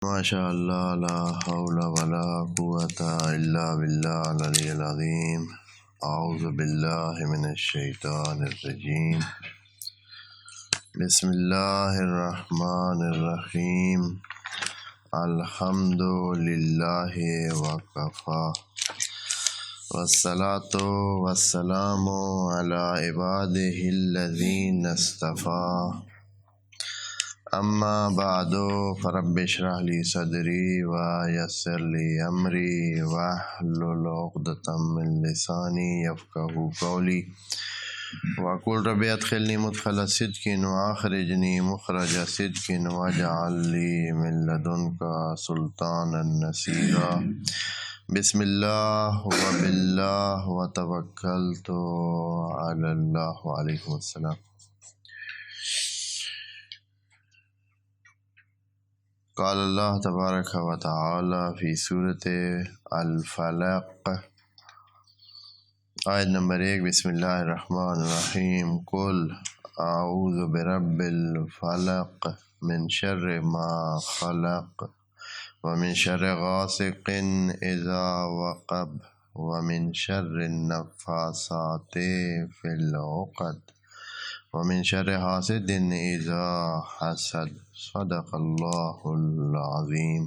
ماشاء اللہ لا حول ولا قوۃ الا باللہ العلی العظیم اعوذ باللہ من الشیطان الرجیم بسم اللہ الرحمن الرحیم الحمد للہ وکفی والصلاة والسلام علی عبادہ الذین اصطفی اما بعد فرب اشرح لی صدری ویسر لی امری واحلل عقدۃ من لسانی یفقہوا قولی وقل رب ادخلنی مدخل صدق واخرجنی مخرج صدق واجعل لی من لدنک سلطانا نصیرا بسم اللہ وباللہ وتوکلت علی اللہ علیکم السلام۔ قال اللہ تبارک و تعالی فی سورۃ الفلق آیت نمبر 1 بسم اللہ الرحمن الرحیم قل اعوذ برب الفلق من شر ما خلق ومن شر غاسق اذا وقب ومن شر النفاثات فی العقد ومن شر حاسد اذا حسد صدق اللہ العظیم۔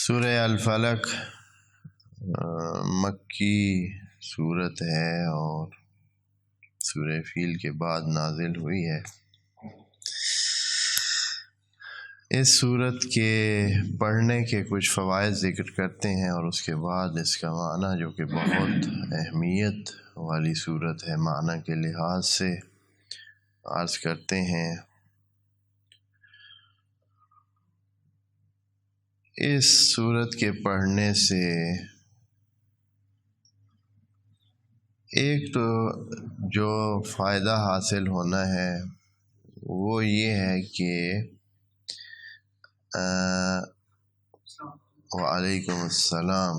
سورہ الفلق مکی صورت ہے اور سورہ فیل کے بعد نازل ہوئی ہے۔ اس صورت کے پڑھنے کے کچھ فوائد ذکر کرتے ہیں اور اس کے بعد اس کا معنی جو کہ بہت اہمیت والی صورت ہے معنی کے لحاظ سے عرض کرتے ہیں۔ اس صورت کے پڑھنے سے ایک تو جو فائدہ حاصل ہونا ہے وہ یہ ہے کہ وعلیکم السلام،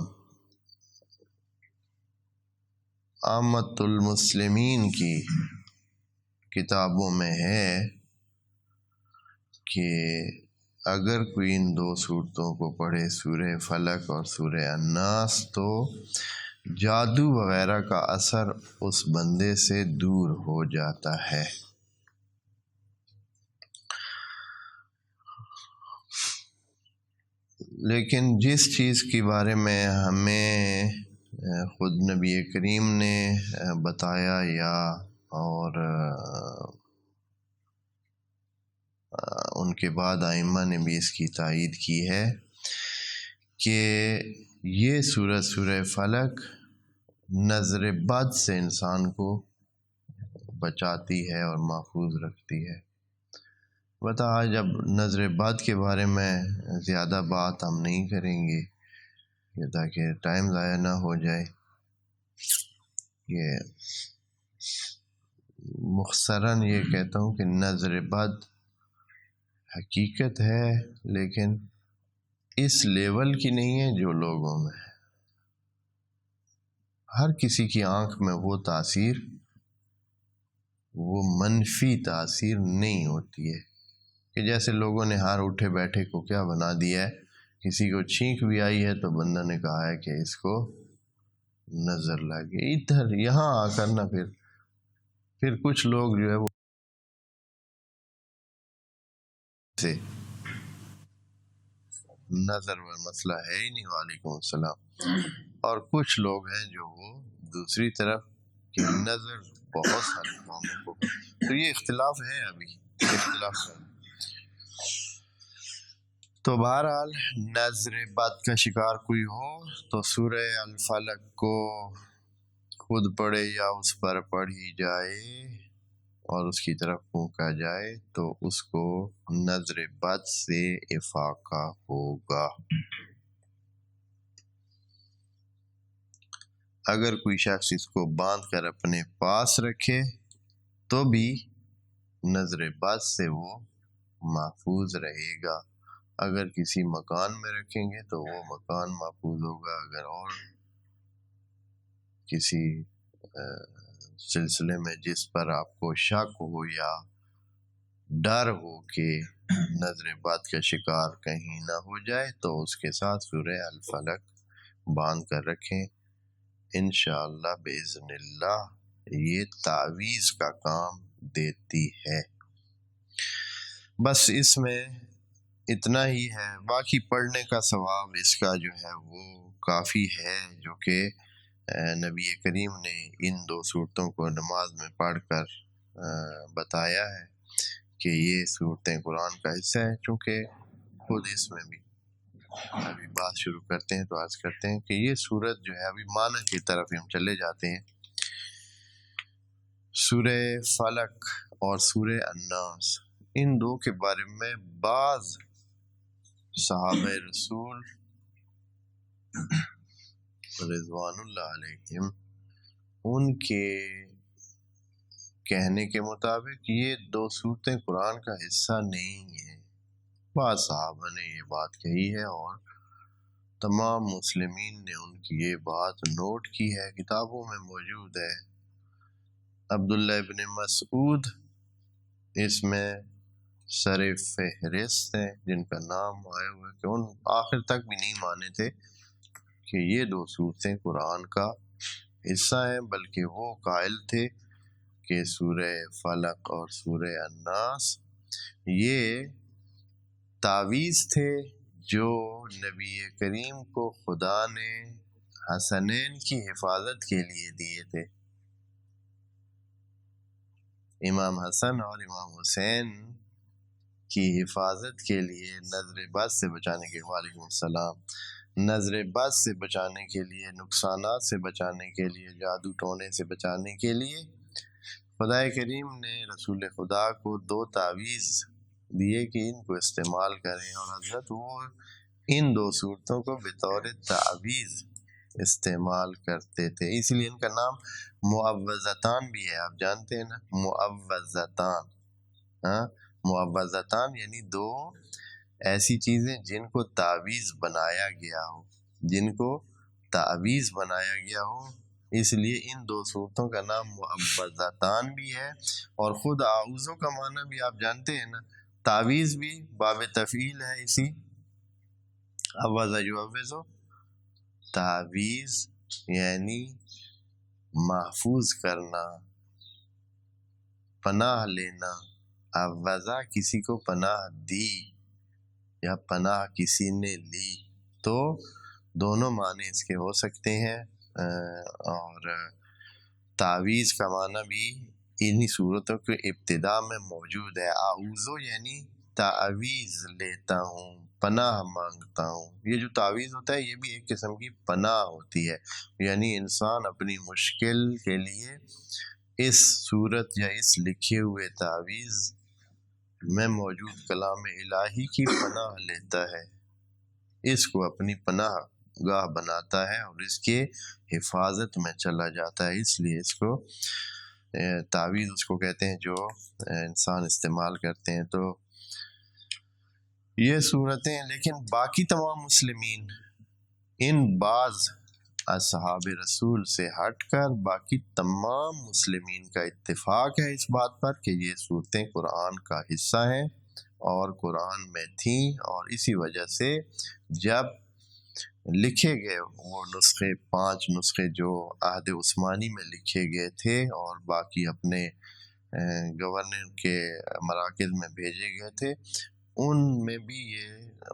عامۃ المسلمین کی کتابوں میں ہے کہ اگر کوئی ان دو صورتوں کو پڑھے سورہ فلق اور سورہ الناس تو جادو وغیرہ کا اثر اس بندے سے دور ہو جاتا ہے۔ لیکن جس چیز کے بارے میں ہمیں خود نبی کریم نے بتایا یا اور ان کے بعد ائمہ نے بھی اس کی تائید کی ہے کہ یہ سورہ فلق نظر بد سے انسان کو بچاتی ہے اور محفوظ رکھتی ہے۔ بتا جب نظر بد کے بارے میں زیادہ بات ہم نہیں کریں گے کہ تاکہ ٹائم ضائع نہ ہو جائے، یہ مختصراً یہ کہتا ہوں کہ نظر بد حقیقت ہے لیکن اس لیول کی نہیں ہے جو لوگوں میں ہے۔ ہر کسی کی آنکھ میں وہ تاثیر، وہ منفی تاثیر نہیں ہوتی ہے کہ جیسے لوگوں نے ہر اٹھے بیٹھے کو کیا بنا دیا ہے، کسی کو چھینک بھی آئی ہے تو بندہ نے کہا ہے کہ اس کو نظر لگے ادھر یہاں آ کر نہ پھر کچھ لوگ جو ہے وہ سے نظر و مسئلہ ہے ہی نہیں، وعلیکم السلام، اور کچھ لوگ ہیں جو وہ دوسری طرف کہ نظر بہت سارے قوموں کو، تو یہ اختلاف ہے، ابھی اختلاف ہے۔ تو بہرحال نظر بد کا شکار کوئی ہو تو سورہ الفلق کو خود پڑھے یا اس پر پڑھی جائے اور اس کی طرف پھونکا جائے تو اس کو نظر بد سے افاقہ ہوگا۔ اگر کوئی شخص اس کو باندھ کر اپنے پاس رکھے تو بھی نظر بد سے وہ محفوظ رہے گا۔ اگر کسی مکان میں رکھیں گے تو وہ مکان محفوظ ہوگا، اگر اور کسی سلسلے میں جس پر آپ کو شک ہو یا ڈر ہو کہ نظر بد کا شکار کہیں نہ ہو جائے تو اس کے ساتھ سورہ الفلق باندھ کر رکھیں. انشاءاللہ باذن اللہ یہ تعویذ کا کام دیتی ہے. بس اس میں اتنا ہی ہے. باقی پڑھنے کا ثواب اس کا جو ہے وہ کافی ہے، جو کہ نبی کریم نے ان 2 صورتوں کو نماز میں پڑھ کر بتایا ہے کہ یہ صورتیں قرآن کا حصہ ہے. چونکہ خود اس میں بھی ابھی بات شروع کرتے ہیں تو عرض کرتے ہیں کہ یہ صورت جو ہے ابھی معنی کی طرف ہم چلے جاتے ہیں. سورہ فلق اور سورہ الناس، ان 2 کے بارے میں بعض صحابہ رسول رضوان اللہ علیہم ان کے کہنے کے مطابق یہ 2 صورتیں قرآن کا حصہ نہیں ہیں. بعض صحابہ نے یہ بات کہی ہے اور تمام مسلمین نے ان کی یہ بات نوٹ کی ہے، کتابوں میں موجود ہے. عبداللہ ابن مسعود اس میں سر فہرست ہیں، جن کا نام آیا ہوا ہے کہ ان آخر تک بھی نہیں مانے تھے کہ یہ 2 صورتیں قرآن کا حصہ ہیں، بلکہ وہ قائل تھے کہ سورہ فلق اور سورہ الناس یہ تعویذ تھے جو نبی کریم کو خدا نے حسنین کی حفاظت کے لیے دیے تھے. امام حسن اور امام حسین کی حفاظت کے لیے، نظر بد سے بچانے کے، وعلیکم السلام، نظر بد سے بچانے کے لیے، نقصانات سے بچانے کے لیے، جادو ٹونے سے بچانے کے لیے خدا کریم نے رسول خدا کو 2 تعویذ دیے کہ ان کو استعمال کریں، اور حضرت وہ ان 2 صورتوں کو بطور تعویذ استعمال کرتے تھے. اس لیے ان کا نام معوذتان بھی ہے. آپ جانتے ہیں نا، معوذتان. ہاں، معوذتان یعنی 2 ایسی چیزیں جن کو تعویذ بنایا گیا ہو، جن کو تعویذ بنایا گیا ہو. اس لیے ان 2 صورتوں کا نام معوذتان بھی ہے. اور خود اعوذ کا معنی بھی آپ جانتے ہیں نا، تعویذ بھی باب تفعیل ہے. اسی عوذ یعوذ، تعویذ یعنی محفوظ کرنا، پناہ لینا. عوضہ کسی کو پناہ دی یا پناہ کسی نے لی، تو دونوں معنی اس کے ہو سکتے ہیں. اور تعویذ کا معنی بھی انہی صورتوں کے ابتدا میں موجود ہے. اعوذ یعنی تعویذ لیتا ہوں، پناہ مانگتا ہوں. یہ جو تعویذ ہوتا ہے یہ بھی ایک قسم کی پناہ ہوتی ہے، یعنی انسان اپنی مشکل کے لیے اس صورت یا اس لکھے ہوئے تعویذ میں موجود کلام الہی کی پناہ لیتا ہے، اس کو اپنی پناہ گاہ بناتا ہے اور اس کے حفاظت میں چلا جاتا ہے. اس لیے اس کو تعویذ اس کو کہتے ہیں جو انسان استعمال کرتے ہیں. تو یہ صورتیں، لیکن باقی تمام مسلمین ان بعض اصحاب رسول سے ہٹ کر باقی تمام مسلمین کا اتفاق ہے اس بات پر کہ یہ صورتیں قرآن کا حصہ ہیں اور قرآن میں تھیں. اور اسی وجہ سے جب لکھے گئے وہ نسخے، 5 نسخے جو عہد عثمانی میں لکھے گئے تھے اور باقی اپنے گورنر کے مراکز میں بھیجے گئے تھے، ان میں بھی یہ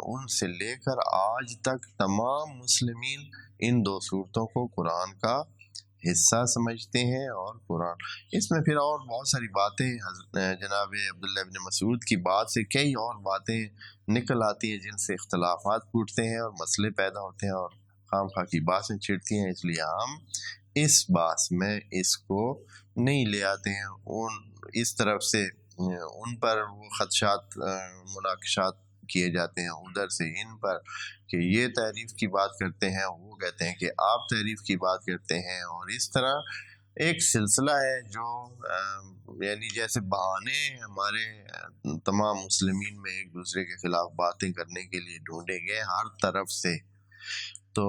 ان سے لے کر آج تک تمام مسلمین ان 2 صورتوں کو قرآن کا حصہ سمجھتے ہیں. اور قرآن اس میں پھر اور بہت ساری باتیں جناب عبداللہ ابن مسعود کی بات سے کئی اور باتیں نکل آتی ہیں جن سے اختلافات پھوٹتے ہیں اور مسئلے پیدا ہوتے ہیں اور خام خواہ کی باتیں چھڑتی ہیں. اس لیے ہم اس بات میں اس کو نہیں لے آتے ہیں. اس طرف سے ان پر وہ خدشات مناقشات کیے جاتے ہیں، ادھر سے ان پر کہ یہ تحریف کی بات کرتے ہیں، وہ کہتے ہیں کہ آپ تحریف کی بات کرتے ہیں. اور اس طرح ایک سلسلہ ہے جو یعنی جیسے بہانے ہمارے تمام مسلمین میں ایک دوسرے کے خلاف باتیں کرنے کے لیے ڈھونڈے گئے ہر طرف سے. تو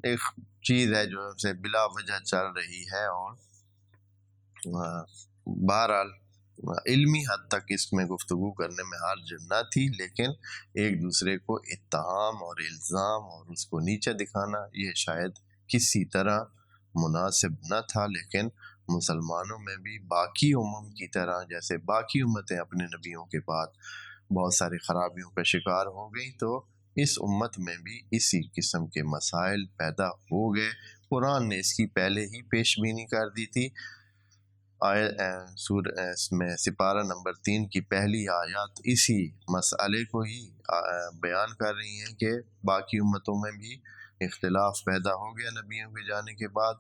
ایک چیز ہے جو سے بلا وجہ چل رہی ہے. اور بہرحال علمی حد تک اس میں گفتگو کرنے میں حرج نہ تھی، لیکن ایک دوسرے کو اتہام اور الزام اور اس کو نیچے دکھانا یہ شاید کسی طرح مناسب نہ تھا۔ لیکن مسلمانوں میں بھی باقی امم کی طرح، جیسے باقی امتیں اپنے نبیوں کے بعد بہت ساری خرابیوں کا شکار ہو گئی، تو اس امت میں بھی اسی قسم کے مسائل پیدا ہو گئے۔ قرآن نے اس کی پہلے ہی پیش بینی کر دی تھی۔ اس میں سپارہ نمبر 3 کی پہلی آیات اسی مسئلے کو ہی بیان کر رہی ہیں کہ باقی امتوں میں بھی اختلاف پیدا ہو گیا نبیوں کے جانے کے بعد،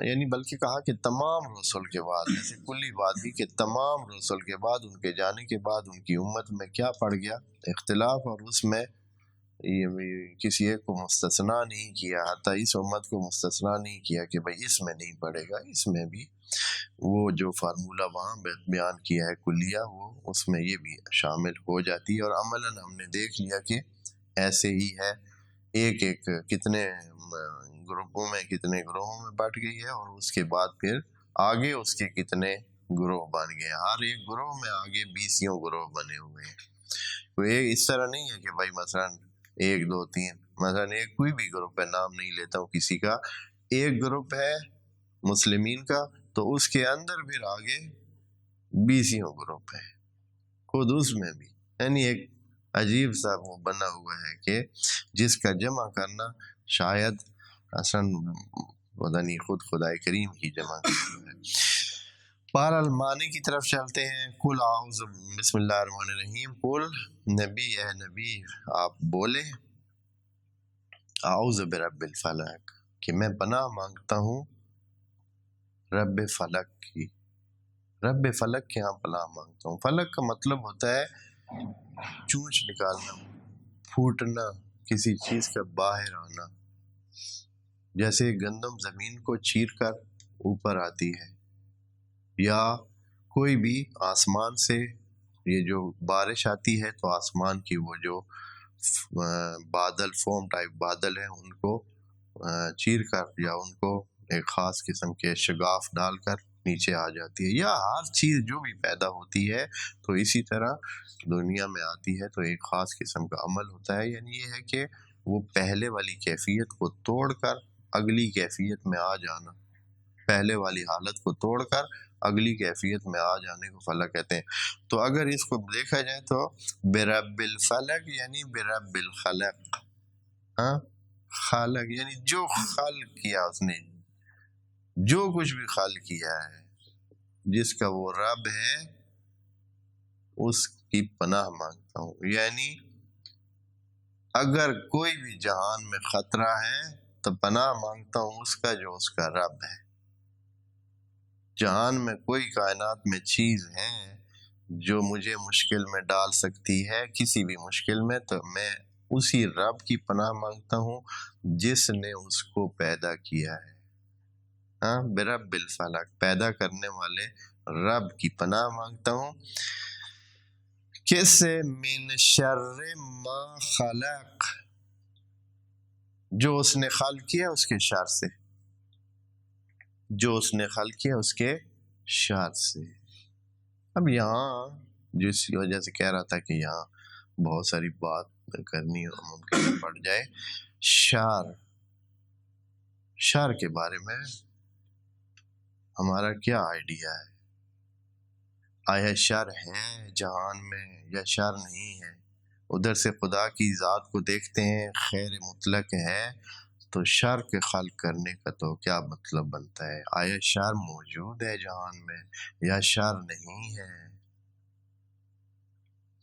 یعنی بلکہ کہا کہ تمام رسل کے بعد، ایسے کلی بات بھی کہ تمام رسل کے بعد، ان کے جانے کے بعد ان کی امت میں کیا پڑ گیا؟ اختلاف، اور اس میں کسی ایک کو مستثنا نہیں کیا، حتیٰ اس امت کو مستثنا نہیں کیا کہ بھئی اس میں نہیں پڑے گا، اس میں بھی وہ جو فارمولہ وہاں بیان کیا ہے کلیہ، وہ اس میں یہ بھی شامل ہو جاتی ہے۔ اور عملاً ہم نے دیکھ لیا کہ ایسے ہی ہے، ایک ایک کتنے گروپوں میں، کتنے گروہوں میں بٹ گئی ہے، اور اس کے بعد پھر آگے اس کے کتنے گروہ بن گئے، ہر ایک گروہ میں آگے 20 گروہ بنے ہوئے ہیں۔ تو یہ اس طرح نہیں ہے کہ بھائی مثلاً 1 2 3، مثلاً ایک کوئی بھی گروپ ہے، نام نہیں لیتا ہوں کسی کا، ایک گروپ ہے مسلمین کا، تو اس کے اندر پھر آگے 20 گروپ ہے خود اس میں بھی، یعنی ایک عجیب سا وہ بنا ہوا ہے کہ جس کا جمع کرنا شاید اصلاً پتہ نہیں خود خدائے کریم کی جمع کرنا ہے۔ بہرحال معنی کی طرف چلتے ہیں۔ قل اعوذ، بسم اللہ الرحمن الرحیم، قل، نبی، اے نبی آپ بولے، اعوذ برب الفلق، کہ میں پناہ مانگتا ہوں رب فلک کی، رب فلک کے ہاں پناہ مانگتا ہوں۔ فلک کا مطلب ہوتا ہے چونچ نکالنا، پھوٹنا، کسی چیز کا باہر آنا، جیسے گندم زمین کو چیر کر اوپر آتی ہے، یا کوئی بھی آسمان سے یہ جو بارش آتی ہے تو آسمان کی وہ جو بادل، فوم ٹائپ بادل ہیں، ان کو چیر کر یا ان کو ایک خاص قسم کے شگاف ڈال کر نیچے آ جاتی ہے، یا ہر چیز جو بھی پیدا ہوتی ہے تو اسی طرح دنیا میں آتی ہے تو ایک خاص قسم کا عمل ہوتا ہے، یعنی یہ ہے کہ وہ پہلے والی کیفیت کو توڑ کر اگلی کیفیت میں آ جانا، پہلے والی حالت کو توڑ کر اگلی کیفیت میں آ جانے کو فلک کہتے ہیں۔ تو اگر اس کو دیکھا جائے تو برب الفلق یعنی برب الخلق، ہاں، خالق یعنی جو خلق کیا، اس نے جو کچھ بھی خلق کیا ہے، جس کا وہ رب ہے، اس کی پناہ مانگتا ہوں۔ یعنی اگر کوئی بھی جہان میں خطرہ ہے تو پناہ مانگتا ہوں اس کا جو اس کا رب ہے۔ جہان میں کوئی کائنات میں چیز ہے جو مجھے مشکل میں ڈال سکتی ہے، کسی بھی مشکل میں، تو میں اسی رب کی پناہ مانگتا ہوں جس نے اس کو پیدا کیا ہے، ہاں، برب الفلق، پیدا کرنے والے رب کی پناہ مانگتا ہوں۔ کس سے؟ من شر ما خلق، جو اس نے خلق کیا اس کے شر سے، جو اس نے خلق کیا اس کے شر سے۔ اب یہاں جس وجہ سے کہہ رہا تھا کہ یہاں بہت ساری بات کرنی ممکن پڑ جائے، شر کے بارے میں ہمارا کیا آئیڈیا ہے؟ آیا شر ہے جہان میں یا شر نہیں ہے؟ ادھر سے خدا کی ذات کو دیکھتے ہیں، خیر مطلق ہے، تو شر کے خلق کرنے کا تو کیا مطلب بنتا ہے؟ آیا شر موجود ہے جہان میں یا شر نہیں ہے؟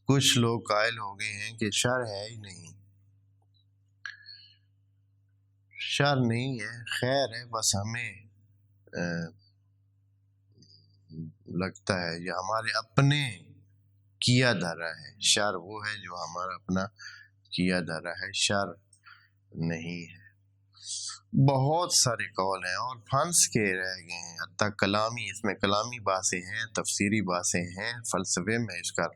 کچھ لوگ قائل ہو گئے ہیں کہ شر ہے ہی نہیں، شر نہیں ہے، خیر ہے، بس ہمیں لگتا ہے یہ ہمارے اپنے کیا دھرا ہے، شر وہ ہے جو ہمارا اپنا کیا دھرا ہے، شر نہیں ہے۔ بہت سارے قول ہیں اور پھنس کے رہ گئے ہیں، حتیٰ کلامی، اس میں کلامی باتیں ہیں، تفسیری باتیں ہیں، فلسفے میں اس کا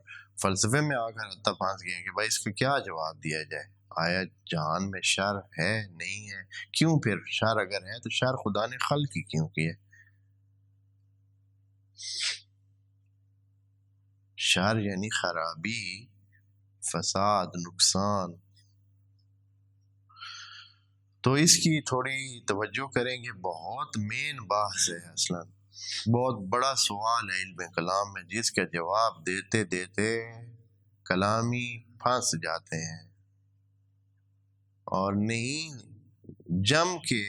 فلسفے میں آ کر حتیٰ پھنس گئے ہیں کہ بھائی اس کو کیا جواب دیا جائے؟ آیا جہان میں شر ہے نہیں ہے؟ کیوں پھر شر اگر ہے تو شر خدا نے خلق ہی کیوں کیا؟ شر یعنی خرابی، فساد، نقصان. تو اس کی تھوڑی توجہ کریں گے. بہت مین بحث ہے اصلا، بہت بڑا سوال ہے علم کلام میں، جس کا جواب دیتے دیتے کلامی پھنس جاتے ہیں، اور نہیں جم کے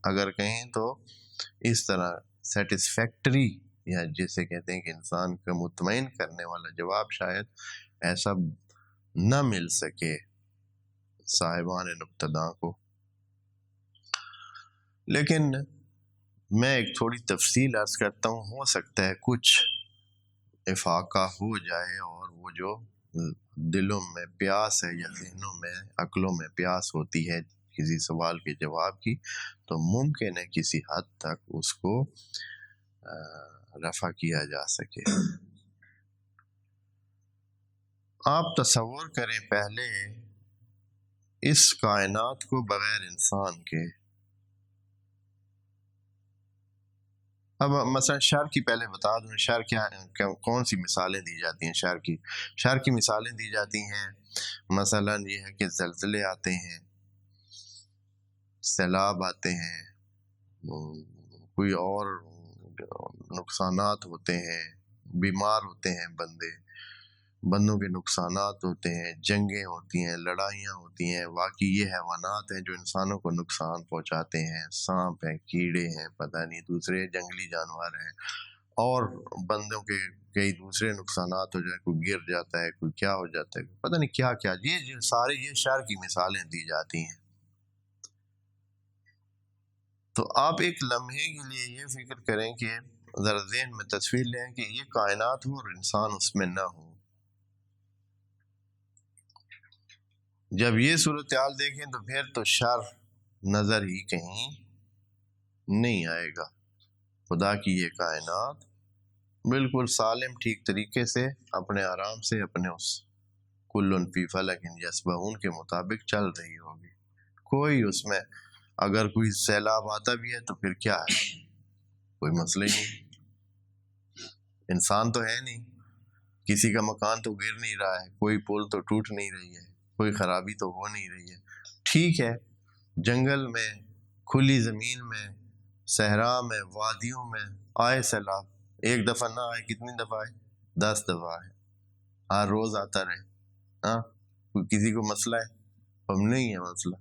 اگر کہیں تو اس طرح سیٹسفیکٹری، یا جسے کہتے ہیں کہ انسان کو مطمئن کرنے والا جواب شاید ایسا نہ مل سکے صاحبان ابتداء کو. لیکن میں ایک تھوڑی تفصیل عرض کرتا ہوں، ہو سکتا ہے کچھ افاقہ ہو جائے، اور وہ جو دلوں میں پیاس ہے یا ذہنوں میں عقلوں میں پیاس ہوتی ہے کسی سوال کے جواب کی، تو ممکن ہے کسی حد تک اس کو رفع کیا جا سکے. آپ تصور کریں پہلے اس کائنات کو بغیر انسان کے. اب مثلا شر کی پہلے بتا دوں، شر کیا کون سی مثالیں دی جاتی ہیں شر کی. شر کی مثالیں دی جاتی ہیں مثلا یہ ہے کہ زلزلے آتے ہیں، سیلاب آتے ہیں، کوئی اور نقصانات ہوتے ہیں، بیمار ہوتے ہیں بندوں کے نقصانات ہوتے ہیں، جنگیں ہوتی ہیں، لڑائیاں ہوتی ہیں. باقی یہ حیوانات ہیں جو انسانوں کو نقصان پہنچاتے ہیں، سانپ ہیں، کیڑے ہیں، پتہ نہیں دوسرے جنگلی جانور ہیں، اور بندوں کے کئی دوسرے نقصانات ہو جائے، کوئی گر جاتا ہے، کوئی کیا ہو جاتا ہے، پتہ نہیں کیا کیا. یہ سارے یہ شر کی مثالیں دی جاتی ہیں. تو آپ ایک لمحے کے لیے یہ فکر کریں کہ ذرا ذہن میں تصویر لیں کہ یہ کائنات ہو اور انسان اس میں نہ ہو. جب یہ صورتحال دیکھیں تو پھر تو شر نظر ہی کہیں نہیں آئے گا. خدا کی یہ کائنات بالکل سالم ٹھیک طریقے سے اپنے آرام سے اپنے اس کل فی فلک یسبحون کے مطابق چل رہی ہوگی. کوئی اس میں اگر کوئی سیلاب آتا بھی ہے تو پھر کیا ہے، کوئی مسئلہ ہی نہیں. انسان تو ہے نہیں، کسی کا مکان تو گر نہیں رہا ہے، کوئی پل تو ٹوٹ نہیں رہی ہے، کوئی خرابی تو ہو نہیں رہی ہے. ٹھیک ہے، جنگل میں، کھلی زمین میں، صحرا میں، وادیوں میں آئے سیلاب، ایک دفعہ نہ آئے، کتنی دفعہ آئے؟ 10 دفعہ آئے، ہر روز آتا رہے. ہاں، کسی کو مسئلہ ہے؟ ہم نہیں ہے مسئلہ.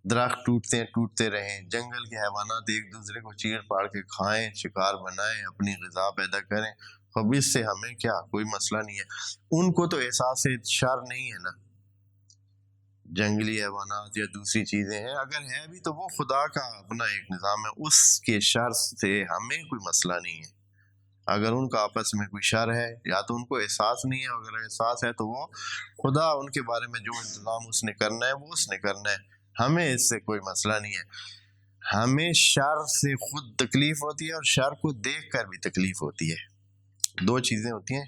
درخت ٹوٹتے رہیں، جنگل کے حیوانات ایک دوسرے کو چیر پاڑ کے کھائیں، شکار بنائیں، اپنی غذا پیدا کریں، اب اس سے ہمیں کیا، کوئی مسئلہ نہیں ہے. ان کو تو احساس شر نہیں ہے نا، جنگلی حیوانات یا دوسری چیزیں ہیں، اگر ہے بھی تو وہ خدا کا اپنا ایک نظام ہے، اس کے شر سے ہمیں کوئی مسئلہ نہیں ہے. اگر ان کا آپس میں کوئی شر ہے یا تو ان کو احساس نہیں ہے، اگر احساس ہے تو وہ خدا ان کے بارے میں جو انتظام اس نے کرنا ہے وہ اس نے کرنا ہے، ہمیں اس سے کوئی مسئلہ نہیں ہے. ہمیں شر سے خود تکلیف ہوتی ہے اور شر کو دیکھ کر بھی تکلیف ہوتی ہے. دو چیزیں ہوتی ہیں،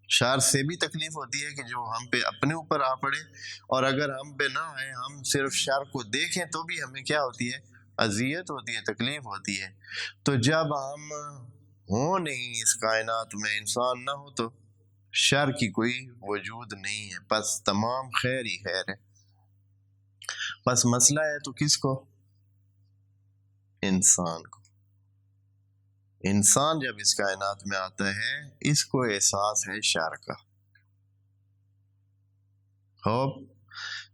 شر سے بھی تکلیف ہوتی ہے کہ جو ہم پہ اپنے اوپر آ پڑے، اور اگر ہم پہ نہ آئے، ہم صرف شر کو دیکھیں تو بھی ہمیں کیا ہوتی ہے، اذیت ہوتی ہے، تکلیف ہوتی ہے. تو جب ہم ہوں نہیں اس کائنات میں، انسان نہ ہو، تو شر کی کوئی وجود نہیں ہے، بس تمام خیر ہی خیر ہے. بس مسئلہ ہے تو کس کو؟ انسان کو. انسان جب اس کائنات میں آتا ہے، اس کو احساس ہے شر کا.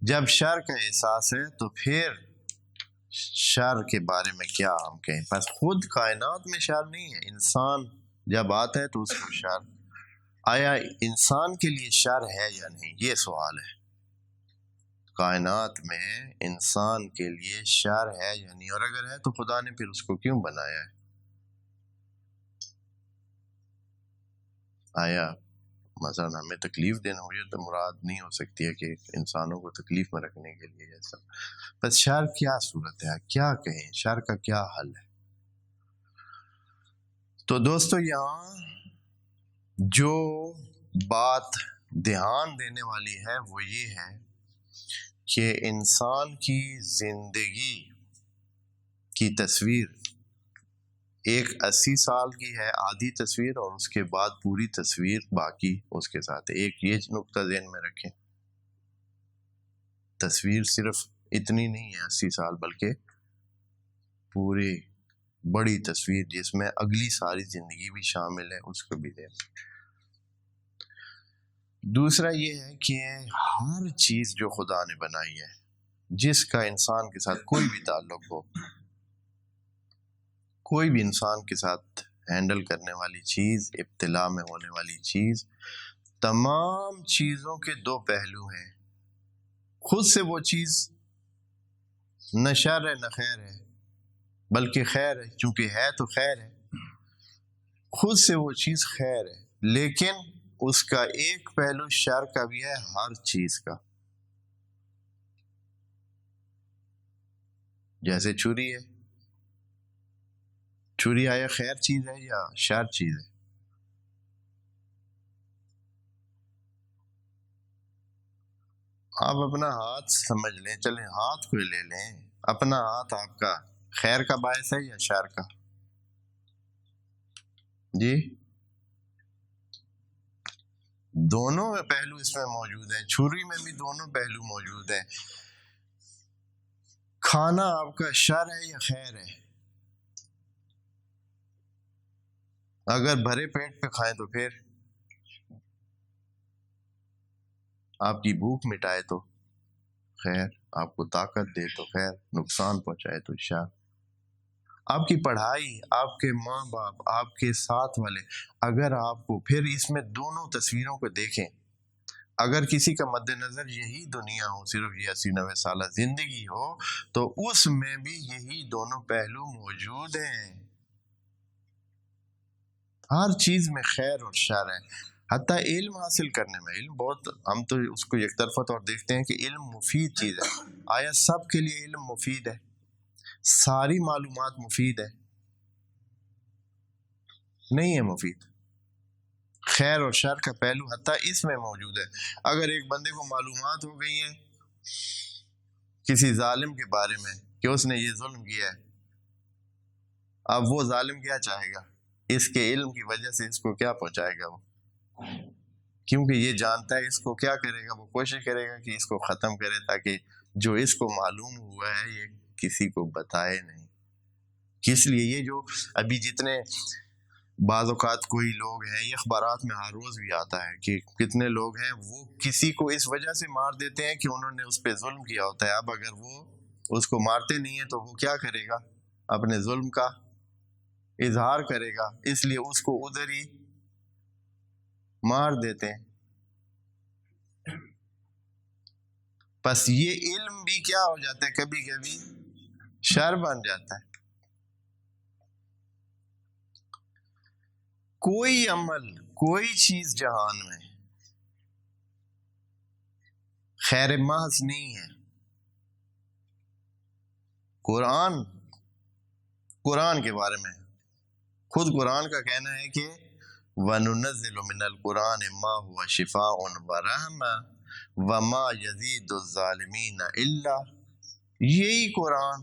جب شر کا احساس ہے تو پھر شر کے بارے میں کیا ہم کہیں. بس خود کائنات میں شر نہیں ہے، انسان جب آتا ہے تو اس کو شر. آیا انسان کے لیے شر ہے یا نہیں، یہ سوال ہے. کائنات میں انسان کے لیے شر ہے یا نہیں، اور اگر ہے تو خدا نے پھر اس کو کیوں بنایا ہے؟ آیا مثلا ہمیں تکلیف دینا ہو، یہ تو مراد نہیں ہو سکتی ہے کہ انسانوں کو تکلیف میں رکھنے کے لیے ایسا. بس شر کیا صورت ہے، کیا کہیں، شر کا کیا حل ہے؟ تو دوستو یہاں جو بات دھیان دینے والی ہے وہ یہ ہے کہ انسان کی زندگی کی تصویر ایک 80 سال کی ہے آدھی تصویر، اور اس کے بعد پوری تصویر باقی اس کے ساتھ ہے۔ ایک یہ نقطہ ذہن میں رکھیں، تصویر صرف اتنی نہیں ہے 80 سال، بلکہ پوری بڑی تصویر جس میں اگلی ساری زندگی بھی شامل ہے، اس کو بھی دیں۔ دوسرا یہ ہے کہ ہر چیز جو خدا نے بنائی ہے، جس کا انسان کے ساتھ کوئی بھی تعلق ہو، کوئی بھی انسان کے ساتھ ہینڈل کرنے والی چیز، ابتلا میں ہونے والی چیز، تمام چیزوں کے دو پہلو ہیں۔ خود سے وہ چیز نہ شر ہے نہ خیر ہے، بلکہ خیر ہے، چونکہ ہے تو خیر ہے۔ خود سے وہ چیز خیر ہے، لیکن اس کا ایک پہلو شر کا بھی ہے، ہر چیز کا۔ جیسے چھری ہے، چھری آیا خیر چیز ہے یا شر چیز ہے؟ آپ اپنا ہاتھ سمجھ لیں، چلیں ہاتھ کو لے لیں، اپنا ہاتھ آپ کا خیر کا باعث ہے یا شر کا؟ جی، دونوں پہلو اس میں موجود ہیں، چھری میں بھی دونوں پہلو موجود ہیں۔ کھانا آپ کا شر ہے یا خیر ہے؟ اگر بھرے پیٹ پہ کھائیں تو پھر آپ کی بھوک مٹائے تو خیر، آپ کو طاقت دے تو خیر، نقصان پہنچائے تو شر۔ آپ کی پڑھائی، آپ کے ماں باپ، آپ کے ساتھ والے، اگر آپ کو پھر اس میں دونوں تصویروں کو دیکھیں، اگر کسی کا مد نظر یہی دنیا ہو، صرف یہ 80-90 سالہ زندگی ہو، تو اس میں بھی یہی دونوں پہلو موجود ہیں۔ ہر چیز میں خیر اور شر ہے۔ حتیٰ علم حاصل کرنے میں، علم بہت، ہم تو اس کو یک طرفہ طور دیکھتے ہیں کہ علم مفید چیز ہے۔ آیا سب کے لیے علم مفید ہے؟ ساری معلومات مفید ہے؟ نہیں ہے مفید۔ خیر اور شر کا پہلو حتیٰ اس میں موجود ہے۔ اگر ایک بندے کو معلومات ہو گئی ہیں کسی ظالم کے بارے میں کہ اس نے یہ ظلم کیا ہے، اب وہ ظالم کیا چاہے گا؟ اس کے علم کی وجہ سے اس کو کیا پہنچائے گا وہ؟ کیونکہ یہ جانتا ہے اس کو کیا کرے گا، وہ کوشش کرے گا کہ اس کو ختم کرے، تاکہ جو اس کو معلوم ہوا ہے یہ کسی کو بتائے نہیں۔ اس لیے یہ جو ابھی جتنے بعض اوقات کوئی لوگ ہیں، یہ اخبارات میں ہر روز بھی آتا ہے کہ کتنے لوگ ہیں وہ کسی کو اس وجہ سے مار دیتے ہیں کہ انہوں نے اس پہ ظلم کیا ہوتا ہے۔ اب اگر وہ اس کو مارتے نہیں ہیں تو وہ کیا کرے گا؟ اپنے ظلم کا اظہار کرے گا، اس لیے اس کو ادھر ہی مار دیتے ہیں۔ بس یہ علم بھی کیا ہو جاتا ہے، کبھی کبھی شر بن جاتا ہے۔ کوئی عمل، کوئی چیز جہان میں خیر محض نہیں ہے۔ قرآن کے بارے میں خود قرآن کا کہنا ہے کہ وَنُنَزِّلُ مِنَ الْقُرْآنِ مَا هُوَ شِفَاءٌ وَرَحْمَةٌ وَمَا يَزِيدُ الظَّالِمِينَ إِلَّا، یہی قرآن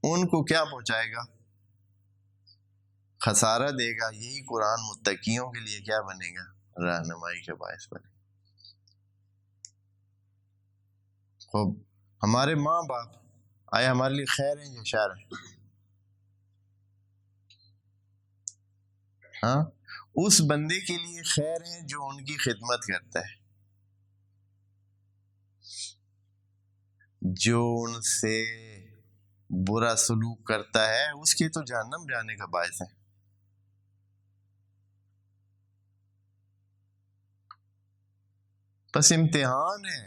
ان کو کیا پہنچائے گا؟ خسارہ دے گا۔ یہی قرآن متقیوں کے لیے کیا بنے گا؟ رہنمائی کا باعث بنے گا۔ خوب، ہمارے ماں باپ آیا ہمارے لیے خیر ہیں یا شر ہے؟ ہاں، اس بندے کے لیے خیر ہے جو ان کی خدمت کرتا ہے، جو ان سے برا سلوک کرتا ہے، اس کے تو جہنم جانے کا باعث ہے۔ بس امتحان ہے،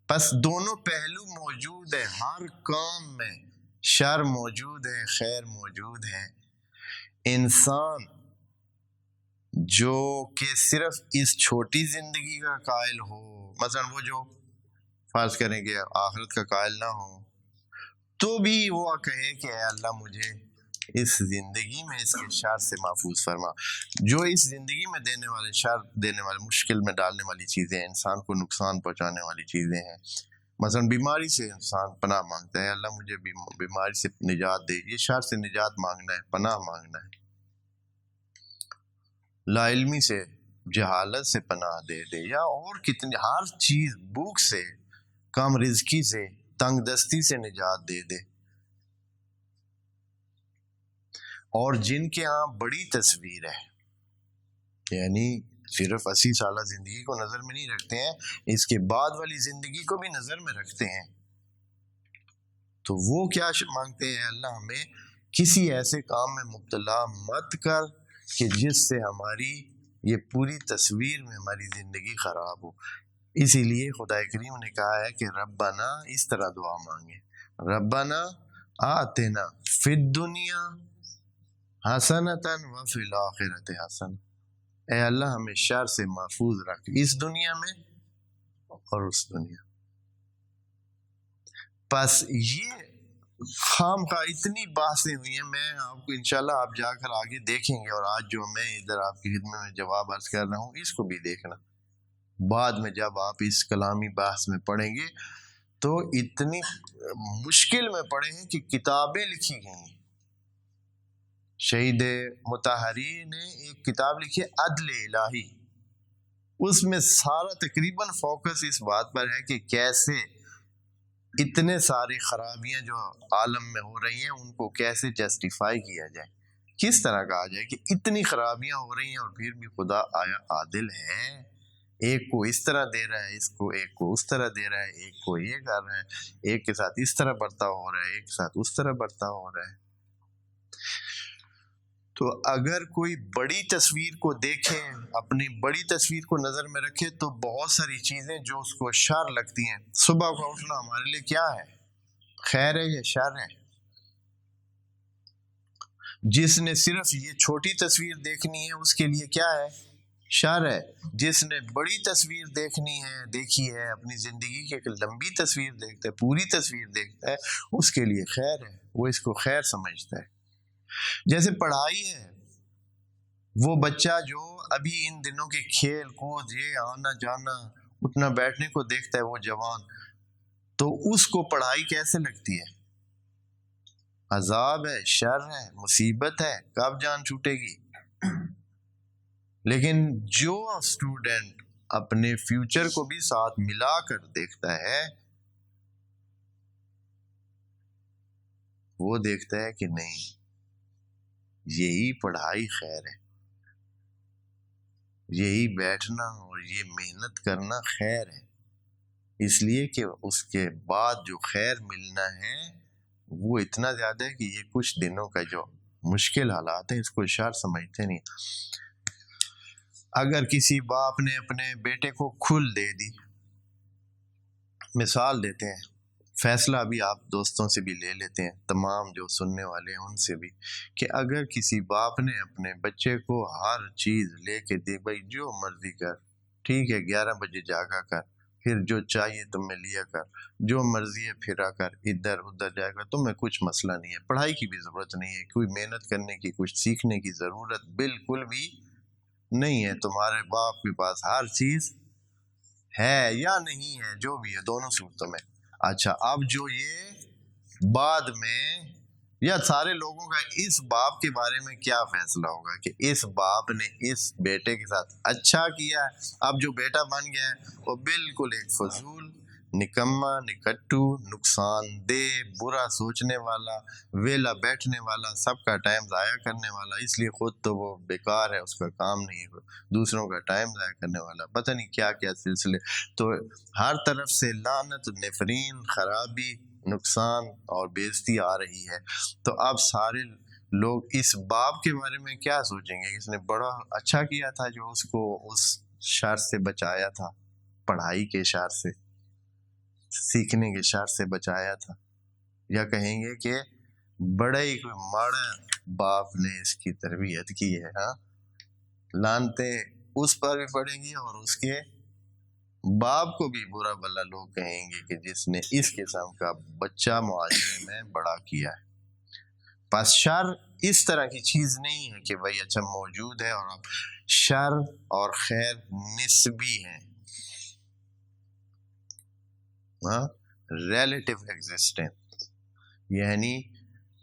بس دونوں پہلو موجود ہیں۔ ہر کام میں شر موجود ہے، خیر موجود ہے۔ انسان جو کہ صرف اس چھوٹی زندگی کا قائل ہو، مثلا وہ جو فرض کریں کہ آخرت کا قائل نہ ہو، تو بھی وہ کہے کہ اے اللہ مجھے اس زندگی میں اس کے شر سے محفوظ فرما۔ جو اس زندگی میں دینے والے شر، دینے والے، مشکل میں ڈالنے والی چیزیں، انسان کو نقصان پہنچانے والی چیزیں ہیں، مثلا بیماری سے انسان پناہ مانگتا ہے، اللہ مجھے بیماری سے نجات دے، یہ شر سے نجات مانگنا ہے، پناہ مانگنا ہے۔ لا علمی سے، جہالت سے پناہ دے دے، یا اور کتنی، ہر چیز، بھوک سے، کم رزقی سے، تنگ دستی سے نجات دے دے۔ اور جن کے ہاں بڑی تصویر ہے، یعنی صرف 80 سالہ زندگی کو نظر میں نہیں رکھتے ہیں، اس کے بعد والی زندگی کو بھی نظر میں رکھتے ہیں، تو وہ کیا مانگتے ہیں؟ اللہ ہمیں کسی ایسے کام میں مبتلا مت کر کہ جس سے ہماری یہ پوری تصویر میں ہماری زندگی خراب ہو۔ اسی لیے خدا کریم نے کہا ہے کہ ربنا، اس طرح دعا مانگے، ربنا آتنا فی الدنیا حسنۃ وفی الآخرۃ حسنۃ، اے اللہ ہمیں شر سے محفوظ رکھ اس دنیا میں اور اس دنیا۔ بس یہ خام خواہ اتنی بحثیں ہوئی ہیں، میں آپ کو انشاءاللہ آپ جا کر آگے دیکھیں گے، اور آج جو میں ادھر آپ کی خدمت میں جواب عرض کر رہا ہوں اس کو بھی دیکھنا، بعد میں جب آپ اس کلامی بحث میں پڑھیں گے تو اتنی مشکل میں پڑھیں ہیں کہ کتابیں لکھی گئی ہیں۔ شہید مطہری نے ایک کتاب لکھی ہے عدل الہی، اس میں سارا تقریباً فوکس اس بات پر ہے کہ کیسے اتنے سارے خرابیاں جو عالم میں ہو رہی ہیں ان کو کیسے جسٹیفائی کیا جائے، کس طرح کہا جائے کہ اتنی خرابیاں ہو رہی ہیں اور پھر بھی خدا آیا عادل ہے، ایک کو اس طرح دے رہا ہے، ایک کو اس طرح دے رہا ہے، ایک کو یہ کر رہا ہے، ایک کے ساتھ اس طرح برتاؤ ہو رہا ہے، ایک کے ساتھ اس طرح برتاؤ ہو رہا ہے۔ تو اگر کوئی بڑی تصویر کو دیکھے، اپنی بڑی تصویر کو نظر میں رکھے، تو بہت ساری چیزیں جو اس کو شر لگتی ہیں، صبح کو اٹھنا ہمارے لیے کیا ہے؟ خیر ہے یا شر ہے؟ جس نے صرف یہ چھوٹی تصویر دیکھنی ہے اس کے لیے کیا ہے؟ شر ہے۔ جس نے بڑی تصویر دیکھی ہے، اپنی زندگی کی ایک لمبی تصویر دیکھتا ہے، پوری تصویر دیکھتا ہے، اس کے لیے خیر ہے، وہ اس کو خیر سمجھتا ہے۔ جیسے پڑھائی ہے، وہ بچہ جو ابھی ان دنوں کے کھیل کود، یہ آنا جانا، اٹھنا بیٹھنے کو دیکھتا ہے، وہ جوان، تو اس کو پڑھائی کیسے لگتی ہے؟ عذاب ہے، شر ہے، مصیبت ہے، کب جان چھوٹے گی۔ لیکن جو اسٹوڈنٹ اپنے فیوچر کو بھی ساتھ ملا کر دیکھتا ہے، وہ دیکھتا ہے کہ نہیں، یہی پڑھائی خیر ہے، یہی بیٹھنا اور یہ محنت کرنا خیر ہے، اس لیے کہ اس کے بعد جو خیر ملنا ہے وہ اتنا زیادہ ہے کہ یہ کچھ دنوں کا جو مشکل حالات ہیں اس کو شر سمجھتے نہیں۔ اگر کسی باپ نے اپنے بیٹے کو کھل دے دی، مثال دیتے ہیں، فیصلہ بھی آپ دوستوں سے بھی لے لیتے ہیں، تمام جو سننے والے ہیں ان سے بھی، کہ اگر کسی باپ نے اپنے بچے کو ہر چیز لے کے دی، بھائی جو مرضی کر، ٹھیک ہے، 11 بجے جاگا کر، پھر جو چاہیے تمہیں لیا کر، جو مرضی ہے پھرا کر، ادھر ادھر جائے گا، تمہیں کچھ مسئلہ نہیں ہے، پڑھائی کی بھی ضرورت نہیں ہے، کوئی محنت کرنے کی، کچھ سیکھنے کی ضرورت بالکل بھی نہیں ہے، تمہارے باپ کے پاس ہر چیز ہے یا نہیں ہے، جو بھی ہے، دونوں صورتوں میں۔ اچھا، اب جو یہ بعد میں، یا سارے لوگوں کا اس باپ کے بارے میں کیا فیصلہ ہوگا کہ اس باپ نے اس بیٹے کے ساتھ اچھا کیا ہے، اب جو بیٹا بن گیا ہے وہ بالکل ایک فضول، نکما، نکٹو، نقصان دہ، برا سوچنے والا، ویلا بیٹھنے والا، سب کا ٹائم ضائع کرنے والا، اس لیے خود تو وہ بیکار ہے، اس کا کام نہیں ہے، دوسروں کا ٹائم ضائع کرنے والا، پتہ نہیں کیا کیا سلسلے۔ تو ہر طرف سے لعنت، نفرین، خرابی، نقصان اور بےعزتی آ رہی ہے۔ تو اب سارے لوگ اس باپ کے بارے میں کیا سوچیں گے؟ اس نے بڑا اچھا کیا تھا جو اس کو اس شر سے بچایا تھا، پڑھائی کے شر سے، سیکھنے کے شر سے بچایا تھا، یا کہیں گے کہ بڑا ہی کوئی ماڑا باپ نے اس کی تربیت کی ہے۔ ہاں، لانتے اس پر بھی پڑیں گی اور اس کے باپ کو بھی برا بلا لوگ کہیں گے کہ جس نے اس قسم کا بچہ معاشرے میں بڑا کیا ہے۔ پس شر اس طرح کی چیز نہیں ہے کہ بھائی اچھا موجود ہے، اور اب شر اور خیر نسبی ہیں، ہاں، ریلیٹو ایگزسٹنس یعنی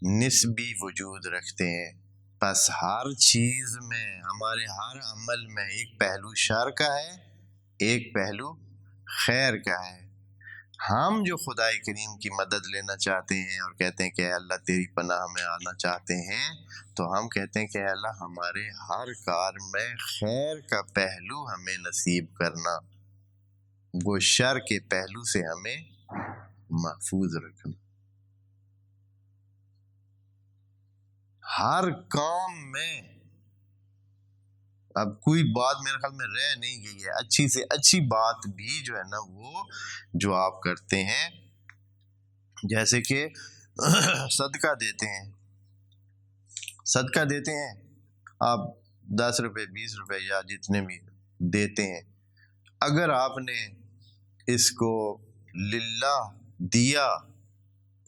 نسبی وجود رکھتے ہیں. بس ہر چیز میں، ہمارے ہر عمل میں ایک پہلو شر کا ہے، ایک پہلو خیر کا ہے. ہم جو خدا کریم کی مدد لینا چاہتے ہیں اور کہتے ہیں کہ اے اللہ تیری پناہ میں آنا چاہتے ہیں، تو ہم کہتے ہیں کہ اے اللہ ہمارے ہر کار میں خیر کا پہلو ہمیں نصیب کرنا، وہ شر کے پہلو سے ہمیں محفوظ رکھنا. ہر کام میں اب کوئی بات میرے خیال میں رہ نہیں گئی ہے. اچھی سے اچھی بات بھی جو ہے نا وہ جو آپ کرتے ہیں، جیسے کہ صدقہ دیتے ہیں، صدقہ دیتے ہیں آپ 10 روپے 20 روپے یا جتنے بھی دیتے ہیں، اگر آپ نے اس کو للہ دیا،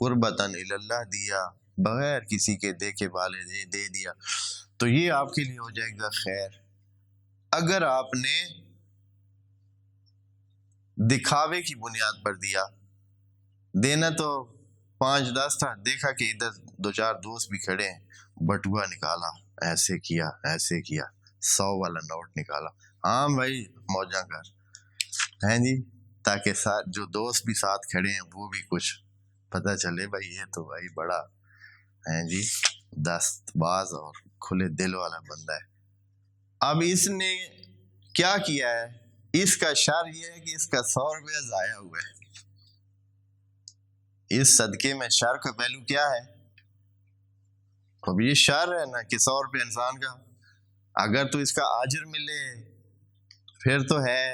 قربتاً اللہ دیا، بغیر کسی کے دیکھے والے دے دیا، تو یہ آپ کے لیے ہو جائے گا خیر. اگر آپ نے دکھاوے کی بنیاد پر دیا، دینا تو 5-10 تھا، دیکھا کہ ادھر 2-4 دوست بھی کھڑے ہیں، بٹوا نکالا، ایسے کیا 100 والا نوٹ نکالا، ہاں بھائی موجہ کر ہیں جی، تاکہ جو دوست بھی ساتھ کھڑے ہیں وہ بھی کچھ پتہ چلے بھائی یہ تو بھائی بڑا ہیں جی دست باز اور کھلے دل والا بندہ ہے. اب اس نے کیا کیا ہے؟ اس کا شر یہ ہے کہ اس کا 100 روپیہ ضائع ہوا ہے. اس صدقے میں شر کا پہلو کیا ہے؟ اب یہ شر ہے نا کہ 100 روپے انسان کا، اگر تو اس کا اجر ملے پھر تو ہے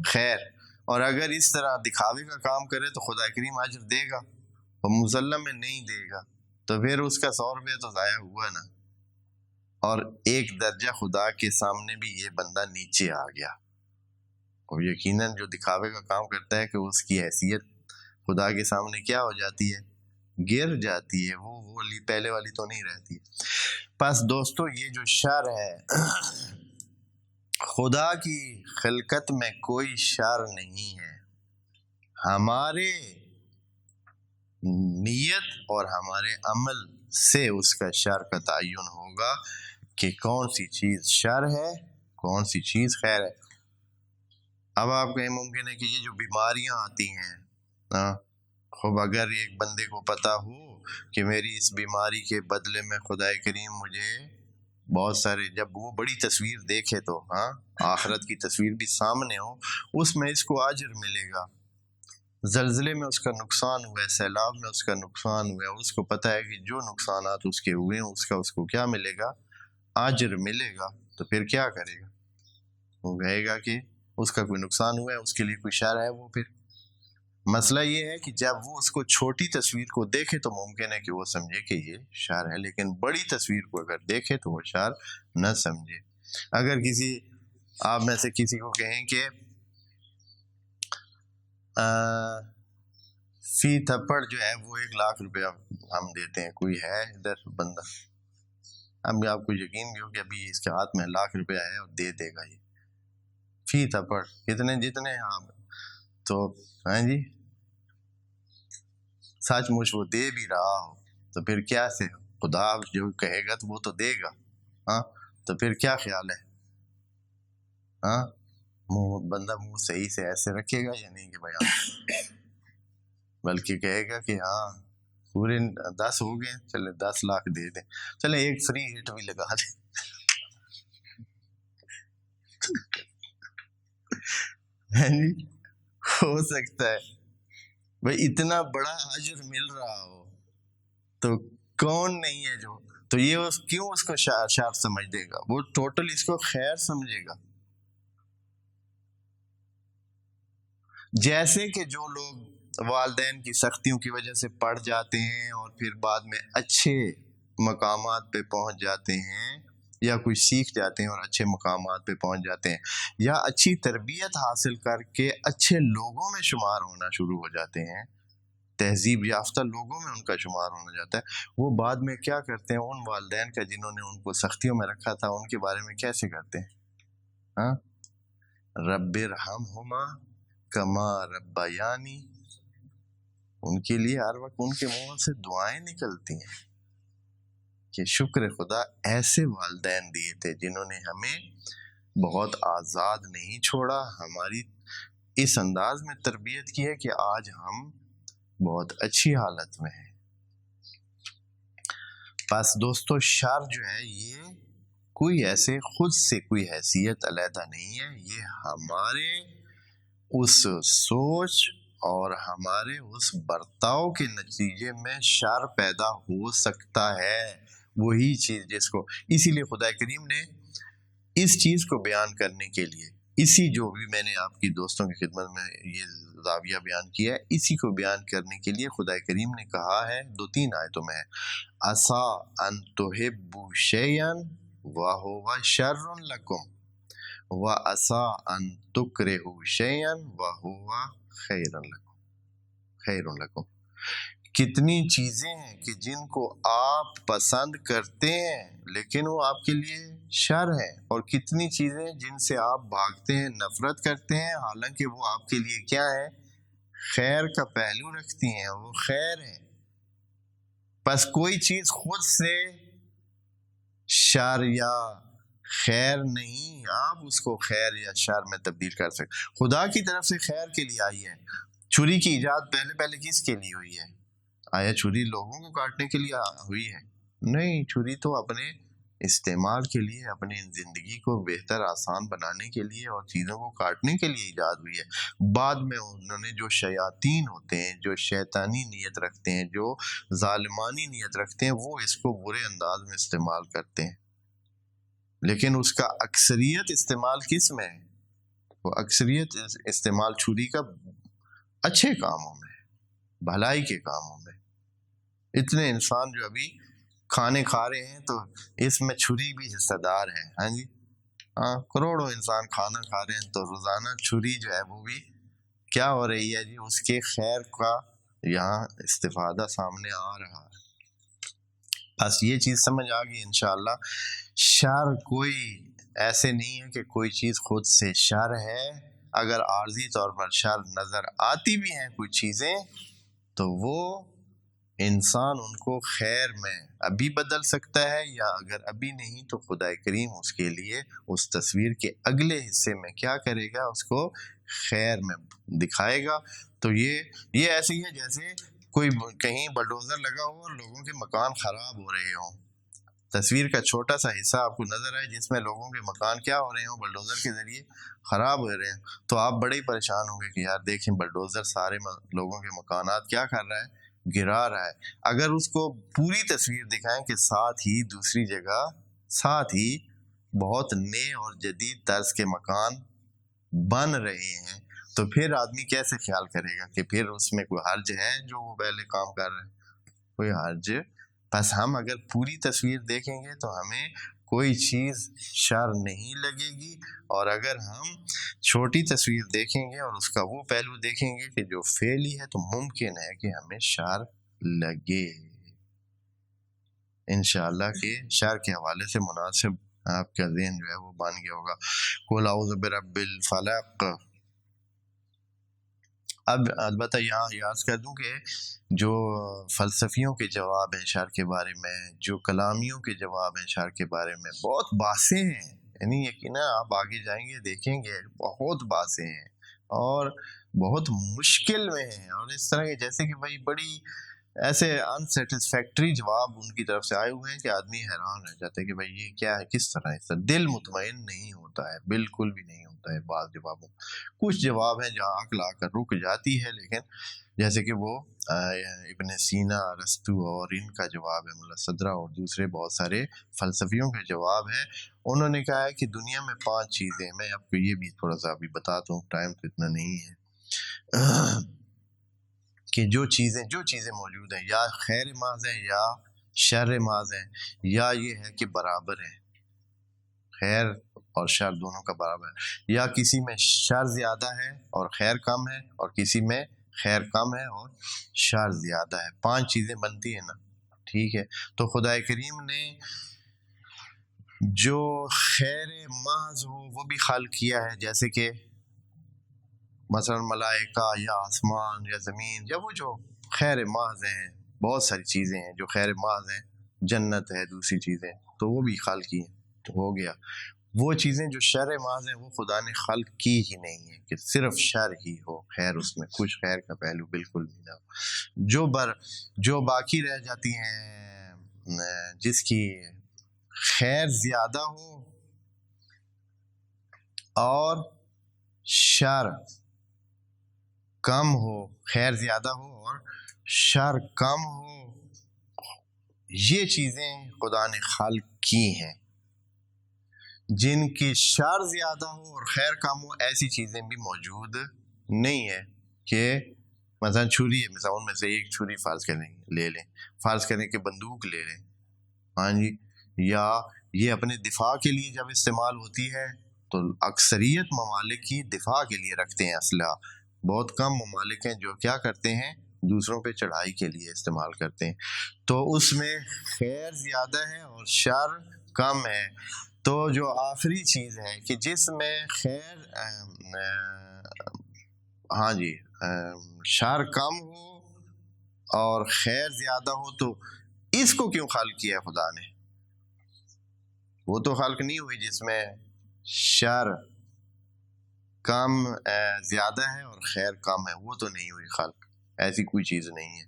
خیر، اور اگر اس طرح دکھاوے کا کام کرے تو خدا کریم اجر دے گا، اور مسلم میں نہیں دے گا تو پھر اس کا 100 روپے تو ضائع ہوا نا. اور ایک درجہ خدا کے سامنے بھی یہ بندہ نیچے آ گیا، اور یقیناً جو دکھاوے کا کام کرتا ہے کہ اس کی حیثیت خدا کے سامنے کیا ہو جاتی ہے؟ گر جاتی ہے، وہ پہلے والی تو نہیں رہتی. بس دوستو یہ جو شر ہے، خدا کی خلقت میں کوئی شر نہیں ہے. ہمارے نیت اور ہمارے عمل سے اس کا شر کا تعین ہوگا کہ کون سی چیز شر ہے، کون سی چیز خیر ہے. اب آپ کہیں ممکن ہے کہ یہ جو بیماریاں آتی ہیں، خوب اگر ایک بندے کو پتا ہو کہ میری اس بیماری کے بدلے میں خدا کریم مجھے بہت سارے، جب وہ بڑی تصویر دیکھے تو آخرت کی تصویر بھی سامنے ہو، اس میں اس کو اجر ملے گا. زلزلے میں اس کا نقصان ہوا ہے، سیلاب میں اس کا نقصان ہوا ہے، اس کو پتا ہے کہ جو نقصانات اس کے ہوئے ہیں اس کو کیا ملے گا؟ اجر ملے گا. تو پھر کیا کرے گا؟ وہ کہے گا کہ اس کا کوئی نقصان ہوا ہے، اس کے لیے کوئی شر ہے. وہ پھر مسئلہ یہ ہے کہ جب وہ اس کو چھوٹی تصویر کو دیکھے تو ممکن ہے کہ وہ سمجھے کہ یہ شر ہے، لیکن بڑی تصویر کو اگر دیکھے تو وہ شر نہ سمجھے. اگر کسی آپ میں سے کسی کو کہیں کہ فی تھپڑ جو ہے وہ 1 لاکھ روپیہ ہم دیتے ہیں، کوئی ہے ادھر بندہ؟ اب آپ کو یقین بھی ہو کہ ابھی اس کے ہاتھ میں 1 لاکھ روپیہ ہے اور دے دے گا. یہ فی تھپڑ کتنے جتنے آپ تو ہاں جی سچ مچ وہ دے بھی رہا ہو تو پھر کیا سے خدا جو کہے گا تو وہ تو دے گا. تو پھر کیا خیال ہے؟ بندہ منہ صحیح سے ایسے رکھے گا یا نہیں کہ بھائی بلکہ کہے گا کہ پورے 10 ہو گئے، چلے 10 لاکھ دے دیں، چلے ایک فری ہٹ بھی لگا دیں. ہو سکتا ہے بھائی اتنا بڑا اجر مل رہا ہو تو کون نہیں ہے جو، تو یہ کیوں اس کو شر سمجھ دے گا؟ وہ ٹوٹل اس کو خیر سمجھے گا. جیسے کہ جو لوگ والدین کی سختیوں کی وجہ سے پڑھ جاتے ہیں اور پھر بعد میں اچھے مقامات پہ پہنچ جاتے ہیں، یا کچھ سیکھ جاتے ہیں اور اچھے مقامات پہ پہنچ جاتے ہیں، یا اچھی تربیت حاصل کر کے اچھے لوگوں میں شمار ہونا شروع ہو جاتے ہیں، تہذیب یافتہ لوگوں میں ان کا شمار ہونا جاتا ہے، وہ بعد میں کیا کرتے ہیں؟ ان والدین کا جنہوں نے ان کو سختیوں میں رکھا تھا ان کے بارے میں کیسے کرتے ہیں؟ رب ارحمہما کما ربیانی ان کے لیے ہر وقت ان کے منہ سے دعائیں نکلتی ہیں کہ شکر خدا ایسے والدین دیے تھے جنہوں نے ہمیں بہت آزاد نہیں چھوڑا، ہماری اس انداز میں تربیت کی ہے کہ آج ہم بہت اچھی حالت میں ہیں۔ بس دوستو، شر جو ہے یہ کوئی ایسے خود سے کوئی حیثیت علیحدہ نہیں ہے، یہ ہمارے اس سوچ اور ہمارے اس برتاؤ کے نتیجے میں شر پیدا ہو سکتا ہے، وہی چیز جس کو، اسی لیے خدا کریم نے اس چیز کو بیان کرنے کے لیے، اسی جو بھی میں نے آپ کی دوستوں کی خدمت میں یہ زاویہ بیان کیا ہے، اسی کو بیان کرنے کے لیے خدا کریم نے کہا ہے 2-3 آیتوں میں، عسیٰ ان تحبوا شیئا وہو شر لکم وعسیٰ ان تکرہوا شیئا وہو خیر لکم۔ کتنی چیزیں ہیں کہ جن کو آپ پسند کرتے ہیں لیکن وہ آپ کے لیے شر ہے، اور کتنی چیزیں جن سے آپ بھاگتے ہیں، نفرت کرتے ہیں، حالانکہ وہ آپ کے لیے کیا ہے؟ خیر کا پہلو رکھتی ہیں، وہ خیر ہے۔ بس کوئی چیز خود سے شر یا خیر نہیں، آپ اس کو خیر یا شر میں تبدیل کر سکتے۔ خدا کی طرف سے خیر کے لیے آئی ہے۔ چھری کی ایجاد پہلے کس کے لیے ہوئی ہے؟ آیا چھری لوگوں کو کاٹنے کے لیے ہوئی ہے؟ نہیں، چھری تو اپنے استعمال کے لیے، اپنی زندگی کو بہتر آسان بنانے کے لیے اور چیزوں کو کاٹنے کے لیے ایجاد ہوئی ہے۔ بعد میں انہوں نے جو شیاطین ہوتے ہیں، جو شیطانی نیت رکھتے ہیں، جو ظالمانی نیت رکھتے ہیں، وہ اس کو برے انداز میں استعمال کرتے ہیں، لیکن اس کا اکثریت استعمال کس میں ہے؟ وہ اکثریت استعمال چھری کا اچھے کاموں میں، بھلائی کے کاموں میں۔ اتنے انسان جو ابھی کھانے کھا رہے ہیں تو اس میں چھری بھی حصہ دار ہے، ہاں جی، کروڑوں انسان کھانا کھا رہے ہیں تو روزانہ چھری جو ہے وہ بھی کیا ہو رہی ہے جی، اس کے خیر کا یہاں استفادہ سامنے آ رہا ہے۔ بس یہ چیز سمجھ آ گئی انشاءاللہ۔ شر کوئی ایسے نہیں ہے کہ کوئی چیز خود سے شر ہے، اگر عارضی طور پر شر نظر آتی بھی ہیں کوئی چیزیں تو وہ انسان ان کو خیر میں ابھی بدل سکتا ہے، یا اگر ابھی نہیں تو خدا کریم اس کے لیے اس تصویر کے اگلے حصے میں کیا کرے گا؟ اس کو خیر میں دکھائے گا۔ تو یہ ایسے ہی ہے جیسے کوئی کہیں بلڈوزر لگا ہو اور لوگوں کے مکان خراب ہو رہے ہوں، تصویر کا چھوٹا سا حصہ آپ کو نظر آئے جس میں لوگوں کے مکان کیا ہو رہے ہوں، بلڈوزر کے ذریعے خراب ہو رہے ہیں، تو آپ بڑے ہی پریشان ہوں گے کہ یار دیکھیں بلڈوزر سارے لوگوں کے مکانات کیا کر رہا ہے؟ گرا رہا ہے۔ اگر اس کو پوری تصویر دکھائیں کہ ساتھ ہی دوسری جگہ ساتھ ہی بہت نئے اور جدید طرز کے مکان بن رہے ہیں، تو پھر آدمی کیسے خیال کرے گا کہ پھر اس میں کوئی حرج ہے جو وہ پہلے کام کر رہے ہیں؟ کوئی حرج۔ بس ہم اگر پوری تصویر دیکھیں گے تو ہمیں کوئی چیز شر نہیں لگے گی، اور اگر ہم چھوٹی تصویر دیکھیں گے اور اس کا وہ پہلو دیکھیں گے کہ جو فعلی ہے تو ممکن ہے کہ ہمیں شر لگے۔ انشاءاللہ کہ شر کے حوالے سے مناسب آپ کا ذہن جو ہے وہ بن گیا ہوگا۔ قل اعوذ برب الفلق۔ اب البتہ یہاں یاد کر دوں کہ جو فلسفیوں کے جواب ہیں شر کے بارے میں، جو کلامیوں کے جواب ہیں شر کے بارے میں، بہت باتیں ہیں، یعنی یقینا آپ آگے جائیں گے دیکھیں گے بہت باتیں ہیں اور بہت مشکل میں ہیں، اور اس طرح کے جیسے کہ بھائی بڑی ایسے انسیٹسفیکٹری جواب ان کی طرف سے آئے ہوئے ہیں کہ آدمی حیران رہ جاتا ہے کہ بھائی یہ کیا ہے، کس طرح اس طرح دل مطمئن نہیں ہوتا ہے، بالکل بھی نہیں ہوتا ہے بعض جوابوں۔ کچھ جواب ہیں جہاں عقل آ کر رک جاتی ہے، لیکن جیسے کہ وہ ابن سینا، ارسطو اور ان کا جواب ہے، ملا صدرہ اور دوسرے بہت سارے فلسفیوں کے جواب ہیں۔ انہوں نے کہا ہے کہ دنیا میں 5 چیزیں، میں آپ کو یہ بھی تھوڑا سا ابھی بتاتا ہوں، ٹائم تو اتنا نہیں ہے، کہ جو چیزیں موجود ہیں یا خیر محض ہیں یا شر محض ہیں، یا یہ ہے کہ برابر ہیں، خیر اور شر دونوں کا برابر ہے، یا کسی میں شر زیادہ ہے اور خیر کم ہے، اور کسی میں خیر کم ہے اور شر زیادہ ہے۔ 5 چیزیں بنتی ہیں نا، ٹھیک ہے۔ تو خدا کریم نے جو خیر محض ہو وہ بھی خلق کیا ہے، جیسے کہ مثلا ملائکہ یا آسمان یا زمین یا وہ جو خیر محض ہیں، بہت ساری چیزیں ہیں جو خیر محض ہیں، جنت ہے، دوسری چیزیں، تو وہ بھی خالقی ہیں، تو ہو گیا۔ وہ چیزیں جو شر محض ہیں وہ خدا نے خلق کی ہی نہیں ہے کہ صرف شر ہی ہو، خیر اس میں کچھ خیر کا پہلو بالکل بھی نہ ہو۔ جو باقی رہ جاتی ہیں، جس کی خیر زیادہ ہو اور شر کم ہو، خیر زیادہ ہو اور شر کم ہو، یہ چیزیں خدا نے خلق کی ہیں۔ جن کی شر زیادہ ہو اور خیر کم ہو، ایسی چیزیں بھی موجود نہیں ہے کہ مثلا چھری ہے، مثلا ان میں سے ایک چھری فرض کریں لے لیں، فرض کریں کہ بندوق لے لیں، ہاں جی، یا یہ اپنے دفاع کے لیے جب استعمال ہوتی ہے تو اکثریت ممالک کی دفاع کے لیے رکھتے ہیں اسلحہ، بہت کم ممالک ہیں جو کیا کرتے ہیں، دوسروں پہ چڑھائی کے لیے استعمال کرتے ہیں، تو اس میں خیر زیادہ ہے اور شر کم ہے۔ تو جو آخری چیز ہے کہ جس میں خیر ہاں جی شر کم ہو اور خیر زیادہ ہو، تو اس کو کیوں خلق کیا ہے خدا نے؟ وہ تو خلق نہیں ہوئی جس میں شر کم زیادہ ہے اور خیر کم ہے، وہ تو نہیں ہوئی خلق، ایسی کوئی چیز نہیں ہے۔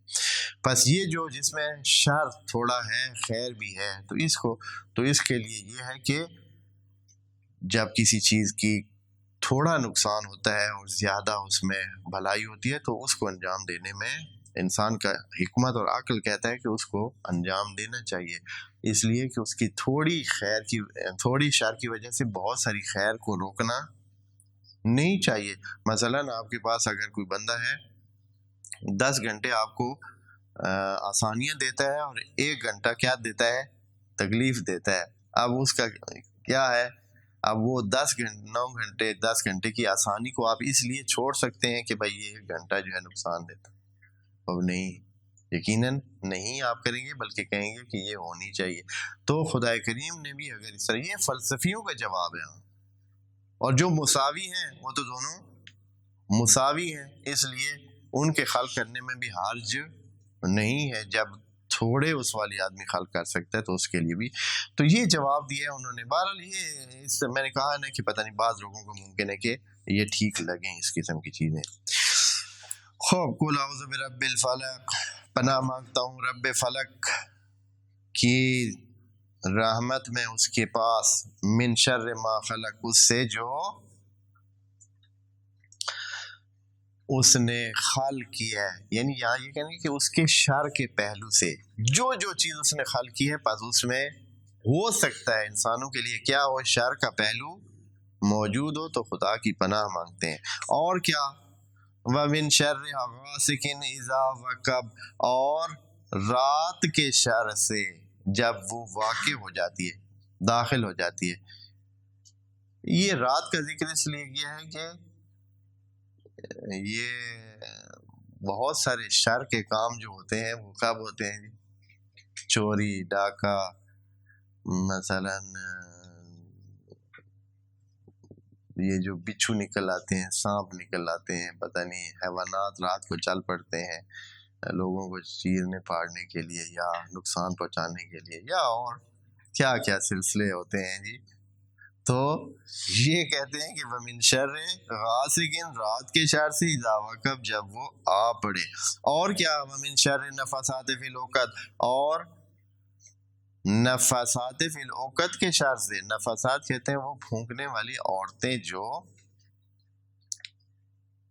پس یہ جو جس میں شر تھوڑا ہے خیر بھی ہے، تو اس کے لیے یہ ہے کہ جب کسی چیز کی تھوڑا نقصان ہوتا ہے اور زیادہ اس میں بھلائی ہوتی ہے تو اس کو انجام دینے میں انسان کا حکمت اور عقل کہتا ہے کہ اس کو انجام دینا چاہیے، اس لیے کہ اس کی تھوڑی شر کی وجہ سے بہت ساری خیر کو روکنا نہیں چاہیے۔ مثلا آپ کے پاس اگر کوئی بندہ ہے 10 گھنٹے آپ کو آسانیاں دیتا ہے اور 1 گھنٹہ کیا دیتا ہے، تکلیف دیتا ہے، اب اس کا کیا ہے، اب وہ 9 گھنٹے 10 گھنٹے کی آسانی کو آپ اس لیے چھوڑ سکتے ہیں کہ بھائی یہ 1 گھنٹہ جو ہے نقصان دیتا، اب نہیں، یقیناً نہیں آپ کریں گے بلکہ کہیں گے کہ یہ ہونی چاہیے۔ تو خدا کریم نے بھی اگر اس طرح، یہ فلسفیوں کا جواب ہے، اور جو مساوی ہیں وہ تو دونوں مساوی ہیں، اس لیے ان کے خلق کرنے میں بھی حرج نہیں ہے، جب تھوڑے اس والی آدمی خلق کر سکتا ہے تو اس کے لیے بھی۔ تو یہ جواب دیا ہے انہوں نے۔ بہرحال یہ اس سے میں نے کہا نا کہ پتہ نہیں بعض لوگوں کو ممکن ہے کہ یہ ٹھیک لگیں اس قسم کی چیزیں۔ خوب قل اعوذ برب الفلق، پناہ مانگتا ہوں رب فلک کی رحمت میں اس کے پاس، من شر ما خلق، اس سے جو اس نے خلق کیا ہے، یعنی یہاں یہ کہنے کہ اس کے شر کے پہلو سے جو چیز اس نے خلق کی ہے، پس اس میں ہو سکتا ہے انسانوں کے لیے کیا ہو، شر کا پہلو موجود ہو، تو خدا کی پناہ مانگتے ہیں۔ اور کیا، وَمِن شَرِّ غَاسِقٍ إِذَا وَقَبَ، اور رات کے شر سے جب وہ واقع ہو جاتی ہے، داخل ہو جاتی ہے۔ یہ رات کا ذکر اس لیے کیا ہے کہ یہ بہت سارے شر کے کام جو ہوتے ہیں وہ کب ہوتے ہیں، چوری، ڈاکہ، مثلا یہ جو بچھو نکل آتے ہیں، سانپ نکل آتے ہیں، پتہ نہیں حیوانات رات کو چل پڑتے ہیں لوگوں کو چیرنے پاڑنے کے لیے یا نقصان پہنچانے کے لیے، یا اور کیا کیا سلسلے ہوتے ہیں جی۔ تو یہ کہتے ہیں کہ وَمِن شَرِّ غَاسِقٍ، رات کے شر سے، اذا وقب، جب وہ آ پڑے۔ اور کیا، وَمِن شَرِّ النَّفَّاثَاتِ فِی الْعُقَدِ، اور نفاسات فی العقد کے شر سے۔ نفاسات کہتے ہیں وہ پھونکنے والی عورتیں جو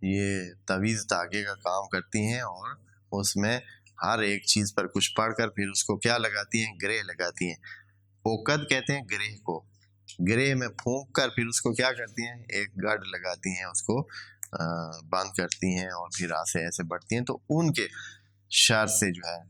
یہ تعویذ دھاگے کا کام کرتی ہیں اور اس میں ہر ایک چیز پر کچھ پڑھ کر پھر اس کو کیا لگاتی ہیں، گرہ لگاتی ہیں۔ عقد کہتے ہیں گرہ کو، گرہ میں پھونک کر پھر اس کو کیا کرتی ہیں، ایک گڑ لگاتی ہیں، اس کو بند کرتی ہیں اور پھر ایسے بڑھتی ہیں۔ تو ان کے شر سے جو ہے